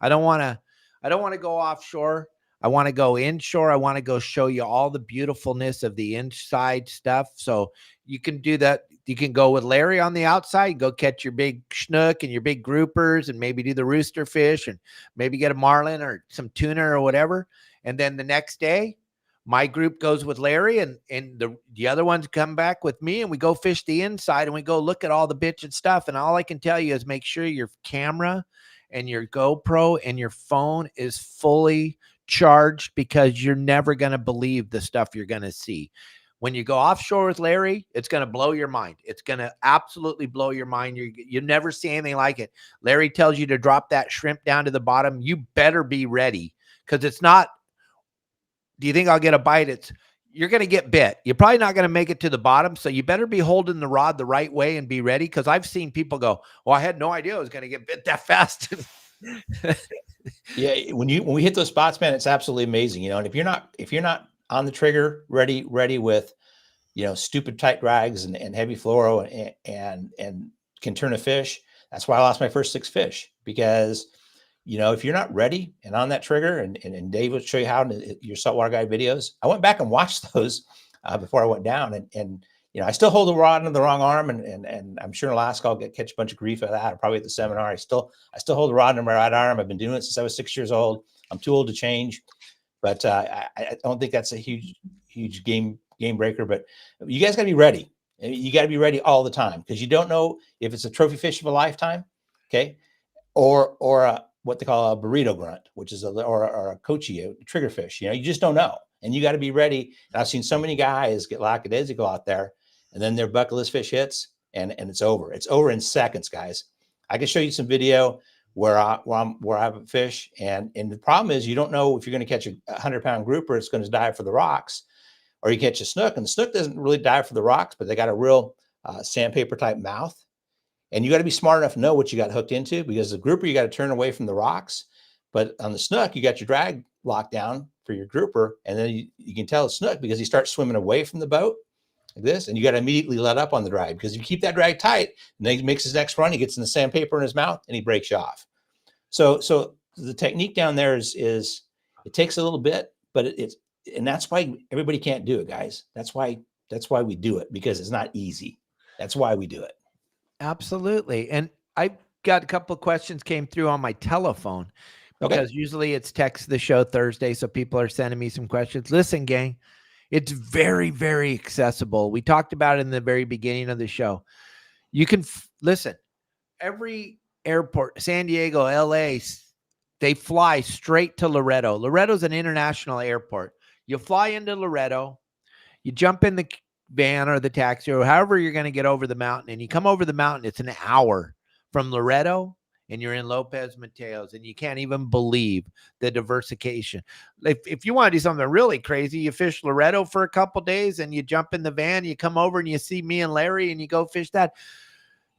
don't want to go offshore. I want to go inshore. I want to go show you all the beautifulness of the inside stuff. So you can do that. You can go with Larry on the outside, go catch your big snook and your big groupers, and maybe do the rooster fish, and maybe get a marlin or some tuna or whatever. And then the next day, my group goes with Larry, and the other ones come back with me, and we go fish the inside, and we go look at all the bitch and stuff. And all I can tell you is make sure your camera and your GoPro and your phone is fully charged, because you're never going to believe the stuff you're going to see. When you go offshore with Larry, it's going to blow your mind. It's going to absolutely blow your mind. You never see anything like it. Larry tells you to drop that shrimp down to the bottom. You better be ready, because it's not, do you think I'll get a bite? You're going to get bit. You're probably not going to make it to the bottom. So you better be holding the rod the right way and be ready. Because I've seen people go, well, I had no idea I was going to get bit that fast. Yeah, when we hit those spots, man, it's absolutely amazing, you know. And if you're not on the trigger, ready with, you know, stupid tight drags and heavy fluoro and can turn a fish. That's why I lost my first 6 fish, because, you know, if you're not ready and on that trigger, and Dave will show you how in your saltwater guide videos. I went back and watched those before I went down, and you know, I still hold the rod in the wrong arm, and I'm sure in Alaska I'll catch a bunch of grief for that, or probably at the seminar. I still hold the rod in my right arm. I've been doing it since I was 6 years old. I'm too old to change, but I don't think that's a huge game breaker. But you guys got to be ready. You got to be ready all the time, because you don't know if it's a trophy fish of a lifetime, okay, or what they call a burrito grunt, which is or a coachie, a trigger fish. You know, you just don't know, and you got to be ready. And I've seen so many guys get lackadaisical out there, and then their bucket list fish hits, and it's over. It's over in seconds, guys. I can show you some video where I have a fish, and the problem is you don't know if you're going to catch a 100-pound grouper. It's going to dive for the rocks, or you catch a snook, and the snook doesn't really dive for the rocks, but they got a real sandpaper type mouth. And you got to be smart enough to know what you got hooked into, because the grouper, you got to turn away from the rocks. But on the snook, you got your drag locked down for your grouper. And then you can tell the snook because he starts swimming away from the boat like this. And you got to immediately let up on the drag, because if you keep that drag tight, and then he makes his next run, he gets in the sandpaper in his mouth and he breaks you off. So the technique down there is it takes a little bit, but and that's why everybody can't do it, guys. That's why we do it, because it's not easy. That's why we do it. Absolutely. And I got a couple of questions came through on my telephone, because usually it's text the show Thursday. So people are sending me some questions. Listen, gang, it's very, very accessible. We talked about it in the very beginning of the show. You can listen, every airport, San Diego, LA, they fly straight to Loretto. Loretto's an international airport. You fly into Loretto, you jump in the van or the taxi or however you're going to get over the mountain, and you come over the mountain. It's an hour from Loretto, and you're in Lopez Mateos, and you can't even believe the diversification. If you want to do something really crazy, you fish Loretto for a couple days, and you jump in the van, you come over and you see me and Larry, and you go fish that.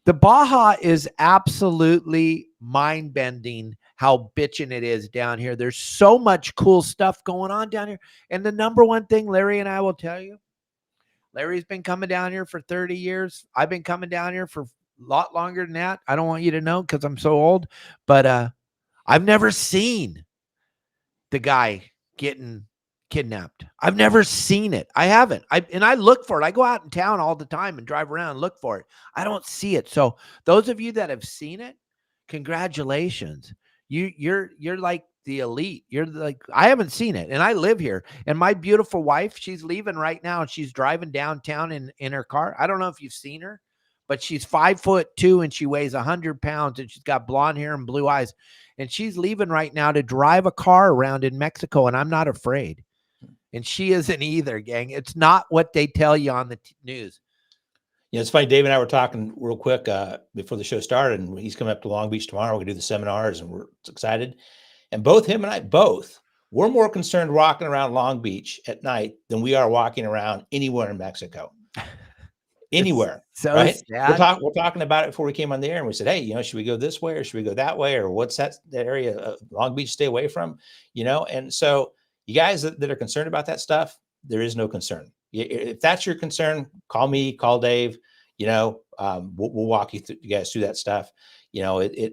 The Baja is absolutely mind-bending how bitchin' it is down here. There's so much cool stuff going on down here. And the number one thing Larry and I will tell you, Larry's been coming down here for 30 years. I've been coming down here for a lot longer than that. I don't want you to know because I'm so old, but I've never seen the guy getting kidnapped. I've never seen it. I haven't. I look for it. I go out in town all the time and drive around and look for it. I don't see it. So those of you that have seen it, congratulations. You're like the elite. You're like, I haven't seen it, and I live here. And my beautiful wife, she's leaving right now, and she's driving downtown in her car. I don't know if you've seen her, but she's 5'2" and she weighs 100 pounds, and she's got blonde hair and blue eyes. And she's leaving right now to drive a car around in Mexico, and I'm not afraid. And she isn't either, gang. It's not what they tell you on the news. Yeah, it's funny. Dave and I were talking real quick before the show started, and he's coming up to Long Beach tomorrow. We're gonna do the seminars, and we're excited. And both him and I, we're more concerned walking around Long Beach at night than we are walking around anywhere in Mexico. Anywhere. So right? sad. We're talking about it before we came on the air, and we said, hey, you know, should we go this way or should we go that way? Or what's that area of Long Beach stay away from? You know, and so you guys that are concerned about that stuff, there is no concern. If that's your concern, call me, call Dave. You know, we'll walk you guys through that stuff. You know, I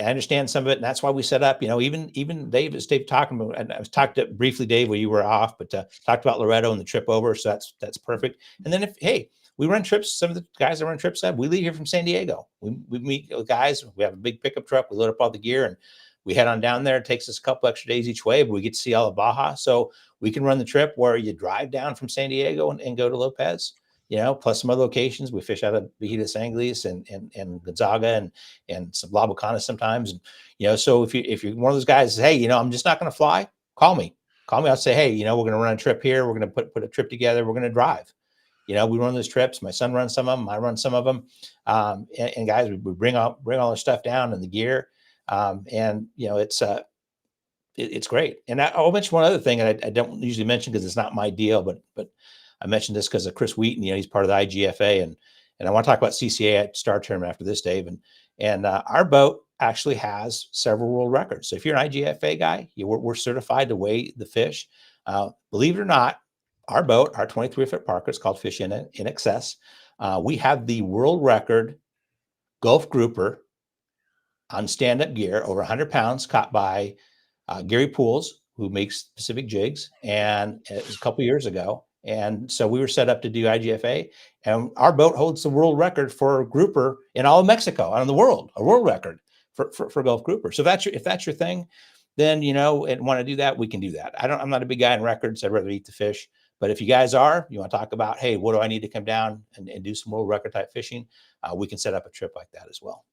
understand some of it, and that's why we set up. You know, even Dave, as Dave talking about, and I was talked to briefly, Dave, where you were off, but talked about Loretto and the trip over. So that's perfect. And then we run trips. Some of the guys that run trips, we leave here from San Diego. We meet guys. We have a big pickup truck. We load up all the gear and we head on down there. It takes us a couple extra days each way, but we get to see all of Baja. So we can run the trip where you drive down from San Diego and go to Lopez, you know, plus some other locations. We fish out of Baja Angles and Gonzaga and some La Bocana sometimes. And, you know, so if you're one of those guys, hey, you know, I'm just not going to fly, call me. I'll say, hey, you know, we're going to run a trip here. We're going to put a trip together. We're going to drive. You know, we run those trips. My son runs some of them. I run some of them. And guys, we bring all our stuff down and the gear. And you know, it's great. And I'll mention one other thing, and I don't usually mention because it's not my deal, but I mentioned this because of Chris Wheaton. You know, he's part of the IGFA, and I want to talk about CCA at Star Tournament after this, Dave. And our boat actually has several world records. So if you're an IGFA guy, we're certified to weigh the fish. Believe it or not, our boat, our 23-foot Parker, it's called Fish in Excess. We have the world record Gulf grouper on stand-up gear, over 100 pounds, caught by Gary Pools, who makes Pacific jigs, and it was a couple years ago. And so we were set up to do IGFA, and our boat holds the world record for grouper in all of Mexico, and in the world, a world record for Gulf grouper. So if that's your thing, then, you know, and want to do that, we can do that. I'm not a big guy in records. I'd rather eat the fish. But if you guys are, you want to talk about, hey, what do I need to come down and do some world record type fishing? We can set up a trip like that as well.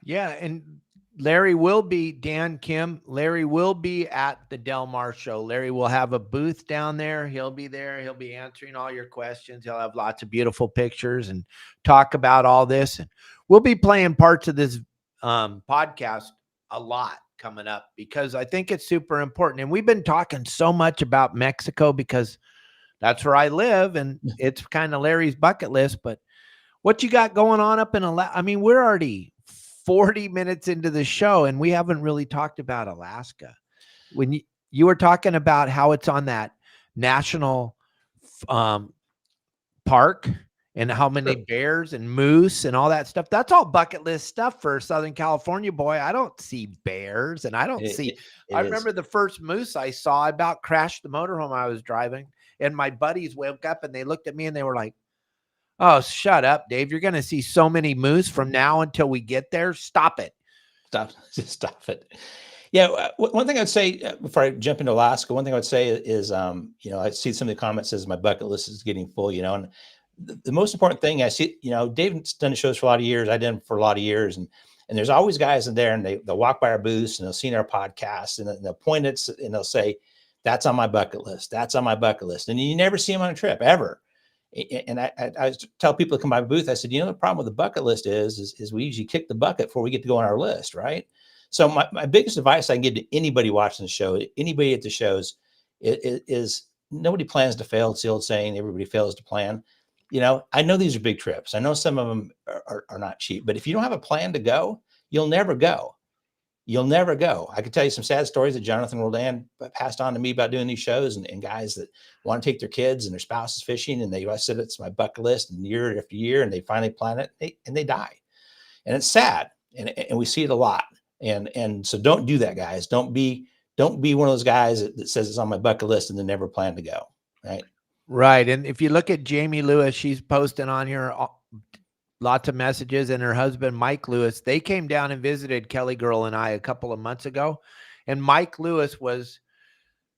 Yeah. And Larry will be, Dan, Kim, Larry will be at the Del Mar show. Larry will have a booth down there. He'll be there. He'll be answering all your questions. He'll have lots of beautiful pictures and talk about all this. And we'll be playing parts of this podcast a lot coming up, because I think it's super important. And we've been talking so much about Mexico because that's where I live, and it's kind of Larry's bucket list. But what you got going on up in Alaska? I mean, we're already 40 minutes into the show and we haven't really talked about Alaska. When you were talking about how it's on that national park and how many bears and moose and all that stuff, that's all bucket list stuff for Southern California boy. I don't see bears, and I don't see, I remember the first moose I saw, I about crashed the motorhome I was driving, and my buddies woke up and they looked at me and they were like, "Oh, shut up, Dave. You're going to see so many moose from now until we get there. Stop it." Stop it. Yeah. One thing I'd say before I jump into Alaska, one thing I would say is, you know, I see some of the comments says my bucket list is getting full, you know, and the most important thing I see, you know, Dave's done the shows for a lot of years. I did them for a lot of years. And there's always guys in there, and they'll walk by our booths and they'll see our podcast, and they'll point it and they'll say, "That's on my bucket list. That's on my bucket list." And you never see them on a trip ever. And I tell people to come by my booth, I said, you know, the problem with the bucket list is we usually kick the bucket before we get to go on our list, right? So my biggest advice I can give to anybody watching the show, anybody at the shows, is nobody plans to fail. It's the old saying, everybody fails to plan. You know, I know these are big trips. I know some of them are not cheap, but if you don't have a plan to go, you'll never go. You'll never go. I could tell you some sad stories that Jonathan Roldan passed on to me about doing these shows, and guys that want to take their kids and their spouses fishing, and I said, it's my bucket list, and year after year, and they finally plan it, and they die. And it's sad. And we see it a lot. And so don't do that, guys. Don't be one of those guys that says it's on my bucket list and then never plan to go. Right. Right. And if you look at Jamie Lewis, she's posting on here lots of messages, and her husband, Mike Lewis, they came down and visited KellyGirl and I a couple of months ago. And Mike Lewis was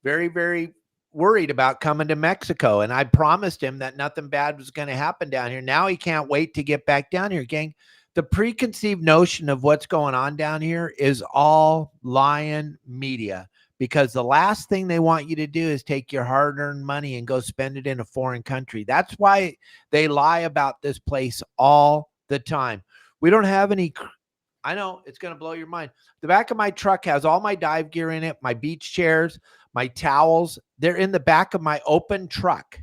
very, very worried about coming to Mexico. And I promised him that nothing bad was going to happen down here. Now he can't wait to get back down here, gang. The preconceived notion of what's going on down here is all lying media, because the last thing they want you to do is take your hard-earned money and go spend it in a foreign country. That's why they lie about this place all the time. We don't have any, I know it's going to blow your mind. The back of my truck has all my dive gear in it, my beach chairs, my towels. They're in the back of my open truck.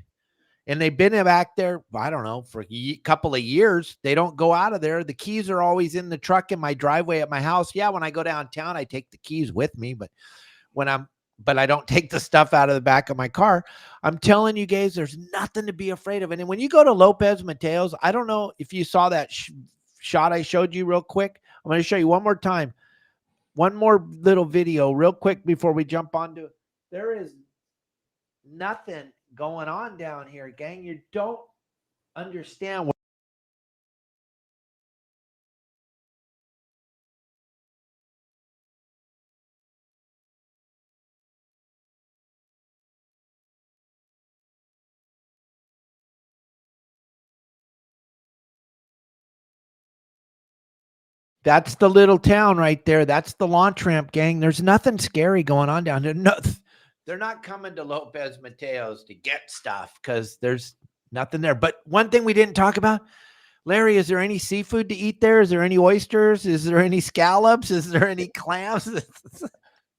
And they've been back there, I don't know, for a couple of years. They don't go out of there. The keys are always in the truck in my driveway at my house. Yeah, when I go downtown, I take the keys with me, but I don't take the stuff out of the back of my car. I'm telling you guys, there's nothing to be afraid of. And when you go to Lopez Mateos, I don't know if you saw that shot I showed you real quick. I'm going to show you one more time. One more little video real quick before we jump onto it. There is nothing going on down here, gang. You don't understand what. That's the little town right there. That's the launch ramp, gang. There's nothing scary going on down there. No, they're not coming to Lopez Mateos to get stuff because there's nothing there. But one thing we didn't talk about, Larry, is there any seafood to eat there? Is there any oysters? Is there any scallops? Is there any clams?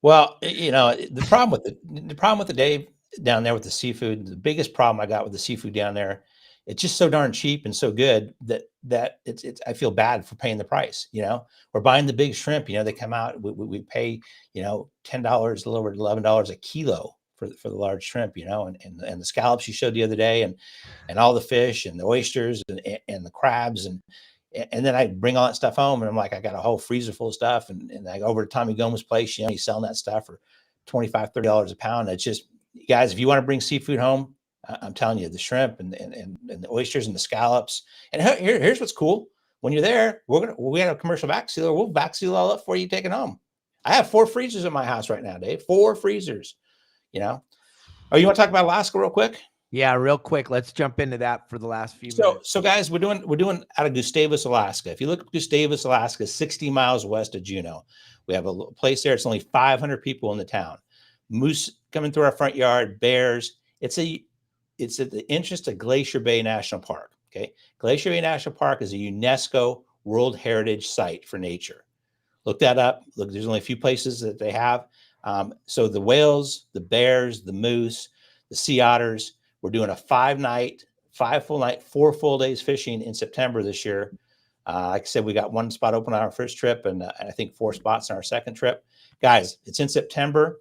Well, you know, the problem with the Dave down there with the seafood, the biggest problem I got with the seafood down there it's just so darn cheap and so good that it's I feel bad for paying the price. We're buying the big shrimp. They come out. We pay $10, a little over $11 a kilo for the large shrimp. And the scallops you showed the other day, and all the fish and the oysters and the crabs and then I bring all that stuff home, and I'm like, I got a whole freezer full of stuff, and I go over to Tommy Goma's place. He's selling that stuff for $25, $30 a pound. It's just, guys, if you want to bring seafood home, I'm telling you, the shrimp and the oysters and the scallops. And here's what's cool. When you're there, we have a commercial vac sealer. We'll vac seal all up for you, take it home. I have 4 freezers in my house right now, Dave. 4 freezers. Oh, you want to talk about Alaska real quick? Yeah, real quick. Let's jump into that for the last few minutes. So guys, we're doing out of Gustavus, Alaska. If you look at Gustavus, Alaska, 60 miles west of Juneau, we have a place there. It's only 500 people in the town. Moose coming through our front yard, bears. It's at the entrance to Glacier Bay National Park. Okay, Glacier Bay National Park is a UNESCO World Heritage Site for nature. Look that up. Look, there's only a few places that they have. So the whales, the bears, the moose, the sea otters. We're doing a 5 full night, 4 full days fishing in September this year. Like I said, we got 1 spot open on our first trip, and I think 4 spots on our second trip. Guys, it's in September.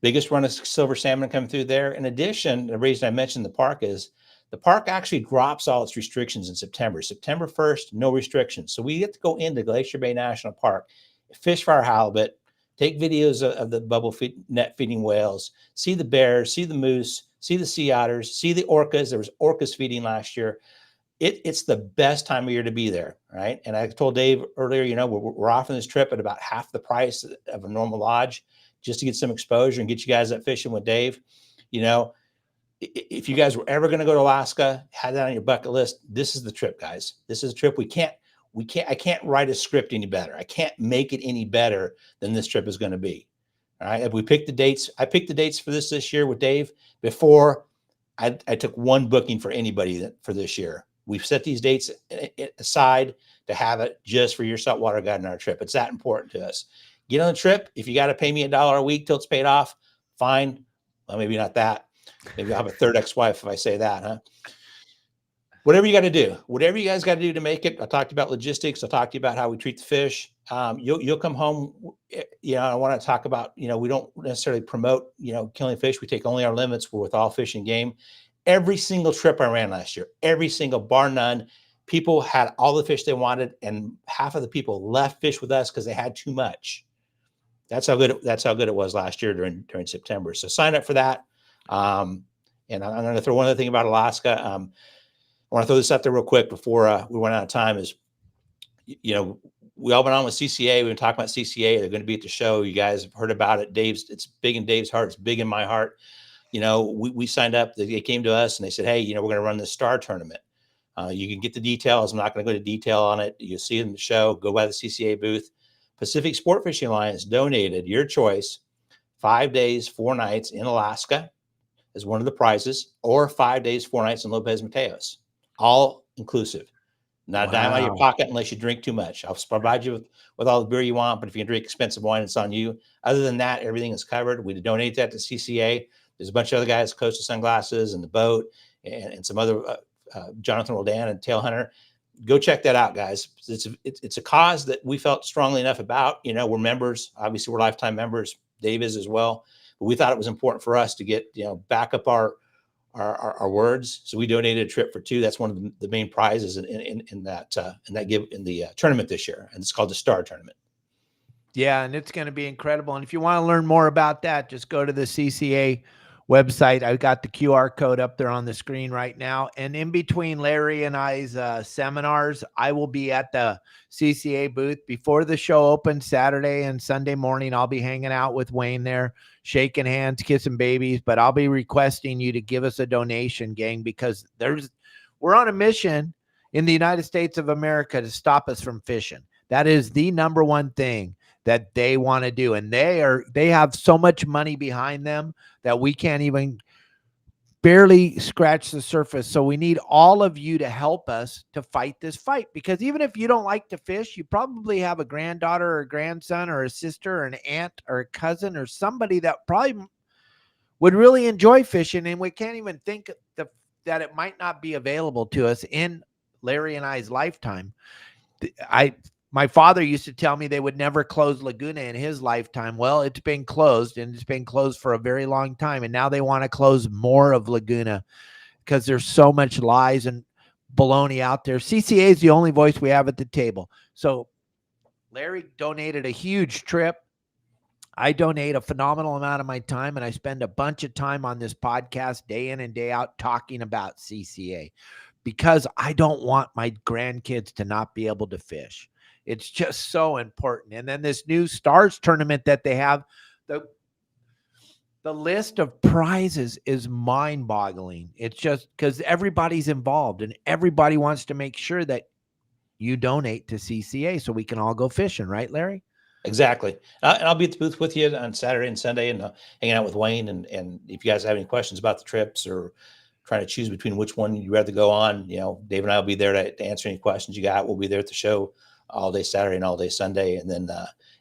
Biggest run of silver salmon coming through there. In addition, the reason I mentioned the park is the park actually drops all its restrictions in September. September 1st, no restrictions. So we get to go into Glacier Bay National Park, fish for our halibut, take videos of the bubble net feeding whales, see the bears, see the moose, see the sea otters, see the orcas. There was orcas feeding last year. It's the best time of year to be there, right? And I told Dave earlier, we're offering this trip at about half the price of a normal lodge, just to get some exposure and get you guys up fishing with Dave. If you guys were ever going to go to Alaska, had that on your bucket list, this is the trip, guys. This is a trip. I can't write a script any better. I can't make it any better than this trip is going to be. All right. If we pick the dates, I picked the dates for this year with Dave before I took 1 booking for anybody for this year. We've set these dates aside to have it just for your saltwater guide on our trip. It's that important to us. Get on the trip. If you got to pay me $1 a week till it's paid off, fine. Well, maybe not that. Maybe I'll have a third ex-wife if I say that, huh? Whatever you got to do, whatever you guys got to do to make it. I talked about logistics. I talked to you about how we treat the fish. You'll come home. I want to talk about, we don't necessarily promote, killing fish. We take only our limits. We're with all fish and game. Every single trip I ran last year, every single, bar none, people had all the fish they wanted, and half of the people left fish with us because they had too much. That's how good it was last year during September. So sign up for that. And I'm going to throw one other thing about Alaska. I want to throw this out there real quick before we run out of time. Is, we all been on with CCA. We've been talking about CCA. They're going to be at the show. You guys have heard about it. It's big in Dave's heart. It's big in my heart. We signed up. They came to us and they said, hey, we're going to run this star tournament. You can get the details. I'm not going to go to detail on it. You'll see it in the show. Go by the CCA booth. Pacific Sportfishing Alliance donated, your choice, 5 days, 4 nights in Alaska as one of the prizes, or 5 days, 4 nights in Lopez Mateos, all inclusive. Not a dime out of your pocket unless you drink too much. I'll provide you with all the beer you want, but if you can drink expensive wine, it's on you. Other than that, everything is covered. We donate that to CCA. There's a bunch of other guys, Costa Sunglasses and the boat, and some other Jonathan Roldan and Tail Hunter. Go check that out, guys. It's a cause that we felt strongly enough about. We're members. Obviously, we're lifetime members. Dave is as well. But we thought it was important for us to get back up our words. So we donated a trip for 2. That's one of the main prizes in the tournament this year, and it's called the Star Tournament. Yeah, and it's going to be incredible. And if you want to learn more about that, just go to the CCA website. I got the QR code up there on the screen right now. And in between Larry and I's seminars, I will be at the CCA booth before the show opens Saturday and Sunday morning. I'll be hanging out with Wayne there, shaking hands, kissing babies. But I'll be requesting you to give us a donation, gang, because we're on a mission in the United States of America to stop us from fishing. That is the number one thing that they want to do. And they have so much money behind them that we can't even barely scratch the surface. So we need all of you to help us to fight this fight, because even if you don't like to fish, you probably have a granddaughter or a grandson or a sister or an aunt or a cousin or somebody that probably would really enjoy fishing. And we can't even think that it might not be available to us in Larry and I's lifetime. My father used to tell me they would never close Laguna in his lifetime. Well, it's been closed, and it's been closed for a very long time. And now they want to close more of Laguna because there's so much lies and baloney out there. CCA is the only voice we have at the table. So Larry donated a huge trip. I donate a phenomenal amount of my time, and I spend a bunch of time on this podcast day in and day out talking about CCA because I don't want my grandkids to not be able to fish. It's just so important. And then this new Stars tournament that they have, the list of prizes is mind-boggling. It's just because everybody's involved and everybody wants to make sure that you donate to CCA so we can all go fishing, right, Larry? Exactly. And I'll be at the booth with you on Saturday and Sunday and hanging out with Wayne. And if you guys have any questions about the trips or trying to choose between which one you'd rather go on, Dave and I will be there to answer any questions you got. We'll be there at the show all day Saturday and all day Sunday. And then,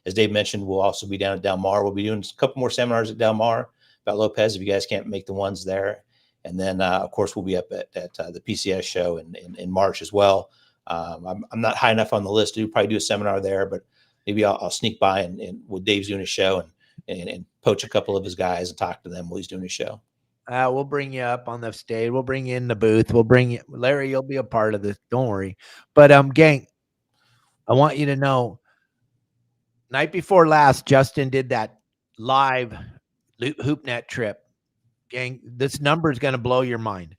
as Dave mentioned, we'll also be down at Del Mar. We'll be doing a couple more seminars at Del Mar about Lopez if you guys can't make the ones there. And then, of course, we'll be up at the PCS show in March as well. I'm not high enough on the list to probably do a seminar there, but maybe I'll sneak by and with Dave's doing a show and poach a couple of his guys and talk to them while he's doing his show. We'll bring you up on the stage. We'll bring you in the booth. We'll bring you, Larry, you'll be a part of this. Don't worry. But gang, I want you to know, night before last, Justin did that live HoopNet trip. Gang, this number is going to blow your mind.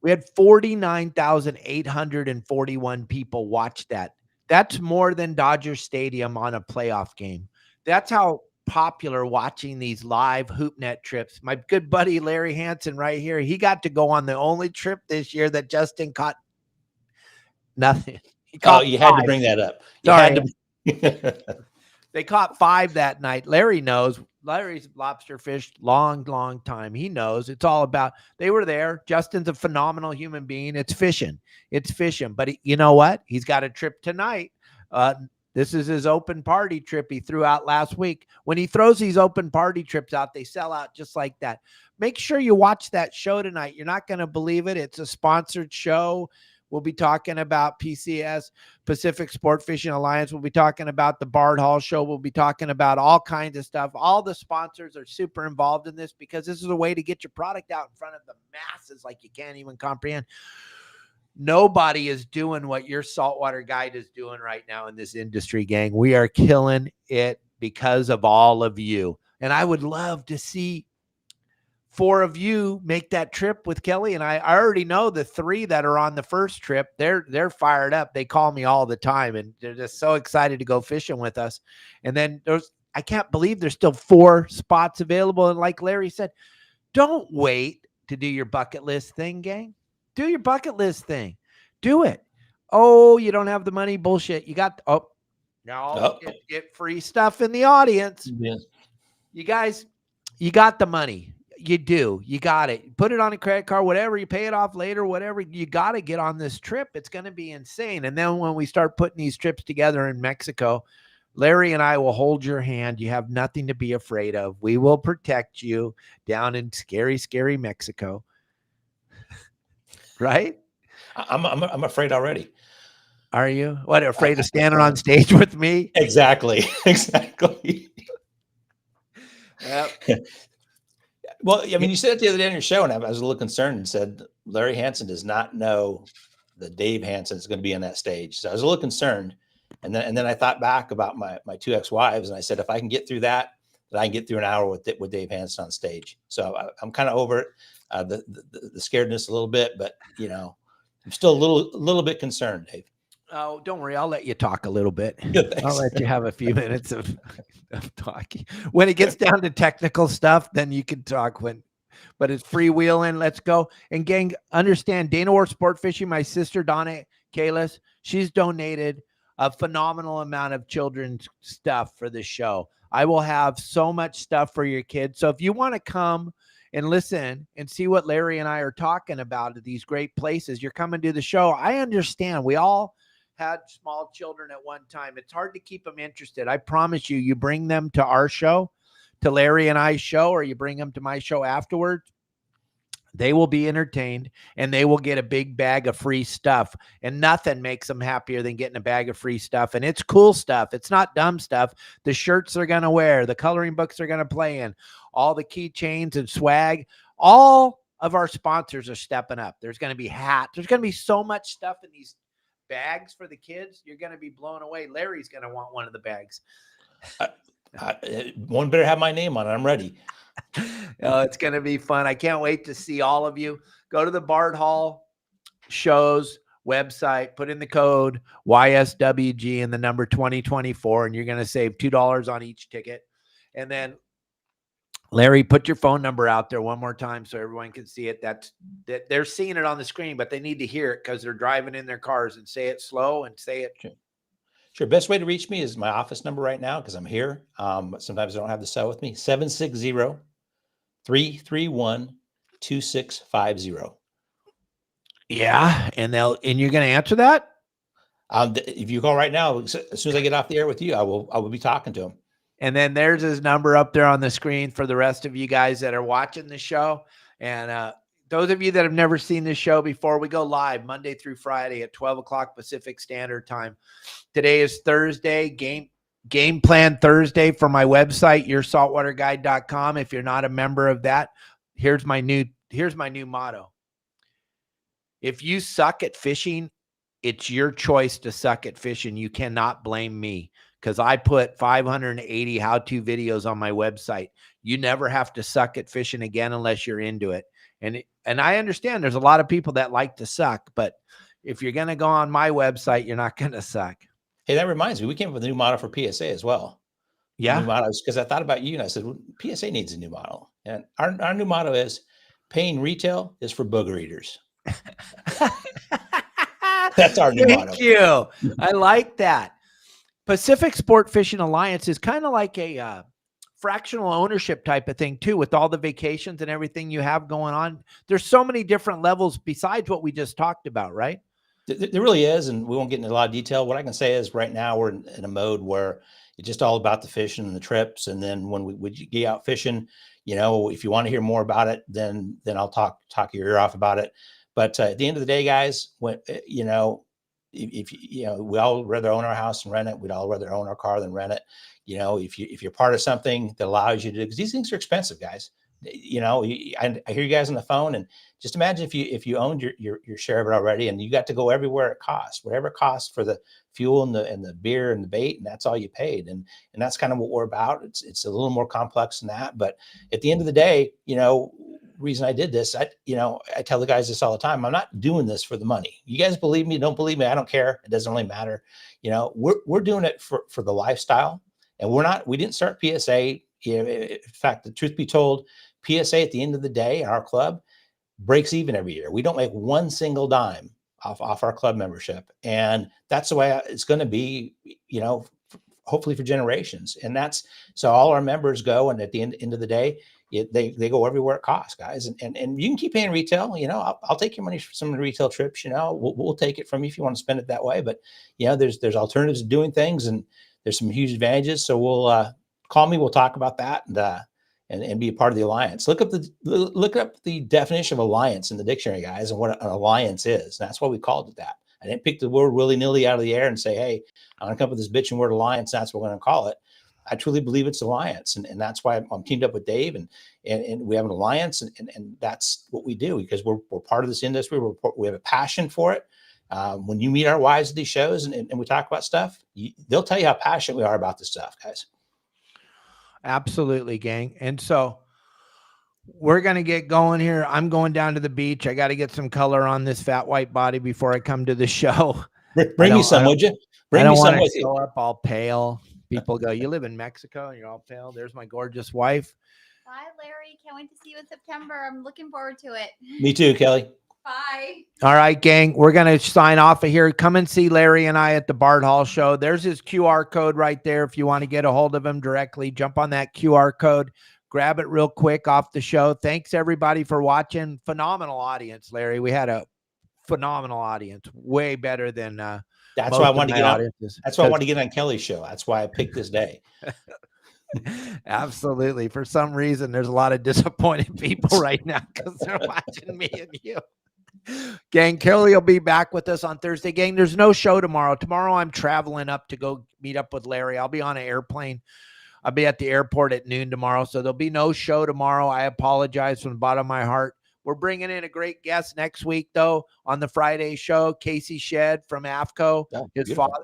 We had 49,841 people watch that. That's more than Dodger Stadium on a playoff game. That's how popular watching these live HoopNet trips. My good buddy Larry Hansen right here, he got to go on the only trip this year that Justin caught nothing. He caught you 5. had to bring that up. They caught 5 that night. Larry knows. Larry's lobster fished long time. He knows. It's all about, they were there. Justin's a phenomenal human being. It's fishing. But you know what? He's got a trip tonight. This is his open party trip he threw out last week. When he throws these open party trips out, they sell out just like that. Make sure you watch that show tonight. You're not going to believe it. It's a sponsored show. We'll be talking about PCS, Pacific Sport Fishing Alliance. We'll be talking about the Bard Hall Show. We'll be talking about all kinds of stuff. All the sponsors are super involved in this because this is a way to get your product out in front of the masses like you can't even comprehend. Nobody is doing what your saltwater guide is doing right now in this industry, gang. We are killing it because of all of you. And I would love to see 4 of you make that trip with Kelly and I already know the 3 that are on the first trip. They're fired up. They call me all the time and they're just so excited to go fishing with us. And then I can't believe there's still 4 spots available. And like Larry said, don't wait to do your bucket list thing, gang. Do your bucket list thing. Do it. Oh, you don't have the money? Bullshit. You got, get free stuff in the audience. Yes. You guys, you got the money. You do. You got it. Put it on a credit card, whatever. You pay it off later, whatever. You got to get on this trip. It's going to be insane. And then when we start putting these trips together in Mexico, Larry and I will hold your hand. You have nothing to be afraid of. We will protect you down in scary, scary Mexico. Right? I'm afraid already. Are you? What, afraid of standing on stage with me? Exactly. Exactly. Yep. Well, I mean, you said it the other day on your show, and I was a little concerned and said Larry Hansen does not know that Dave Hansen is going to be on that stage. So I was a little concerned. And then I thought back about my 2 ex-wives, and I said, if I can get through that I can get through an hour with Dave Hansen on stage. So I'm kind of over it, the scaredness a little bit, but I'm still a little bit concerned, Dave. Oh, don't worry. I'll let you talk a little bit. I'll let you have a few minutes of talking. When it gets down to technical stuff, then you can talk but it's freewheeling. Let's go. And gang, understand Dana War Sport Fishing, my sister, Donna Kalis, she's donated a phenomenal amount of children's stuff for the show. I will have so much stuff for your kids. So if you want to come and listen and see what Larry and I are talking about at these great places, you're coming to the show. I understand. We all had small children at one time. It's hard to keep them interested. I promise you, you bring them to our show, to Larry and I's show, or you bring them to my show afterwards, They will be entertained, and they will get a big bag of free stuff. And nothing makes them happier than getting a bag of free stuff. And it's cool stuff. It's not dumb stuff. The shirts they're going to wear, the coloring books they're going to play in, all the keychains and swag, all of our sponsors are stepping up. There's going to be hats. There's going to be so much stuff in these bags for the kids. You're going to be blown away. Larry's going to want one of the bags. One better have my name on it. I'm ready. Oh, it's going to be fun. I can't wait to see all of you. Go to the Bard Hall shows website, put in the code YSWG and the number 2024, and you're going to save $2 on each ticket. And then Larry, put your phone number out there one more time so everyone can see it. That they're seeing it on the screen, but they need to hear it because they're driving in their cars. And say it slow and say it. Sure. Best way to reach me is my office number right now because I'm here. But sometimes I don't have the cell with me. 760-331-2650. Yeah. And you're going to answer that? If you call right now, as soon as I get off the air with you, I will be talking to him. And then there's his number up there on the screen for the rest of you guys that are watching the show. And those of you that have never seen this show before, we go live Monday through Friday at 12 o'clock Pacific Standard Time. Today is Thursday, game plan Thursday for my website, yoursaltwaterguide.com. If you're not a member of that, here's my new motto. If you suck at fishing, it's your choice to suck at fishing. You cannot blame me because I put 580 how-to videos on my website. You never have to suck at fishing again unless you're into it. And I understand there's a lot of people that like to suck, but if you're going to go on my website, you're not going to suck. Hey, that reminds me, we came up with a new motto for PSA as well. Yeah. New motto, because I thought about you and I said, well, PSA needs a new motto. And our new motto is paying retail is for booger eaters. That's our new motto. Thank you. I like that. Pacific Sport Fishing Alliance is kind of like a fractional ownership type of thing too, with all the vacations and everything you have going on. There's so many different levels besides what we just talked about, right? There really is, and we won't get into a lot of detail. What I can say is right now we're in a mode where it's just all about the fishing and the trips. And then when we get out fishing, if you want to hear more about it, then I'll talk your ear off about it. But at the end of the day, guys, when if we all rather own our house and rent it, we'd all rather own our car than rent it. If you're part of something that allows you to, because these things are expensive, guys. I hear you guys on the phone, and just imagine if you owned your share of it already, and you got to go everywhere it costs, whatever it costs for the fuel and the beer and the bait, and that's all you paid. And that's kind of what we're about. It's a little more complex than that, but at the end of the day, reason I did this, I tell the guys this all the time. I'm not doing this for the money. You guys believe me, don't believe me, I don't care. It doesn't really matter. We're doing it for the lifestyle, and we didn't start PSA. In fact, the truth be told, PSA at the end of the day, our club breaks even every year. We don't make one single dime off our club membership. And that's the way it's going to be, hopefully for generations. And so all our members go, and at the end of the day, they go everywhere it costs, guys. And you can keep paying retail. I'll take your money for some of the retail trips. We'll take it from you if you want to spend it that way. But there's alternatives to doing things, and there's some huge advantages. So we'll call me. We'll talk about that and be a part of the alliance. Look up the definition of alliance in the dictionary, guys, and what an alliance is. And that's why we called it that. I didn't pick the word willy-nilly out of the air and say, hey, I'm going to come up with this bitching word alliance. That's what we're going to call it. I truly believe it's alliance. And that's why I'm teamed up with Dave, and we have an alliance, and that's what we do, because we're part of this industry. We have a passion for it. When you meet our wives at these shows and we talk about stuff, they'll tell you how passionate we are about this stuff, guys. Absolutely, gang. And so we're going to get going here. I'm going down to the beach. I got to get some color on this fat white body before I come to the show. Bring me some, would you? Bring me some with you. Show up all pale. People go, you live in Mexico and you're all pale. There's my gorgeous wife. Bye, Larry. Can't wait to see you in September. I'm looking forward to it. Me too, Kelly. Bye. All right, gang. We're going to sign off of here. Come and see Larry and I at the Bard Hall show. There's his QR code right there. If you want to get a hold of him directly, jump on that QR code. Grab it real quick off the show. Thanks, everybody, for watching. Phenomenal audience, Larry. We had a phenomenal audience. Way better than that's why I wanted to get on. That's why I wanted to get on Kelly's show. That's why I picked this day. Absolutely. For some reason, there's a lot of disappointed people right now because they're watching me and you. Gang, Kelly will be back with us on Thursday. Gang, there's no show tomorrow. Tomorrow I'm traveling up to go meet up with Larry. I'll be on an airplane. I'll be at the airport at noon tomorrow. So there'll be no show tomorrow. I apologize from the bottom of my heart. We're bringing in a great guest next week, though, on the Friday show. Casey Shedd from AFCO. Oh,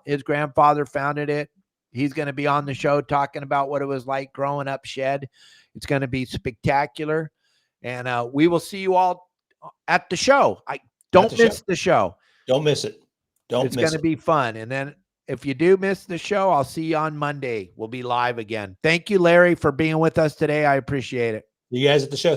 His grandfather founded it. He's going to be on the show talking about what it was like growing up Shedd. It's going to be spectacular. And we will see you all at the show. Don't miss the show. Don't miss it. It's going to be fun. And then if you do miss the show, I'll see you on Monday. We'll be live again. Thank you, Larry, for being with us today. I appreciate it. You guys at the show.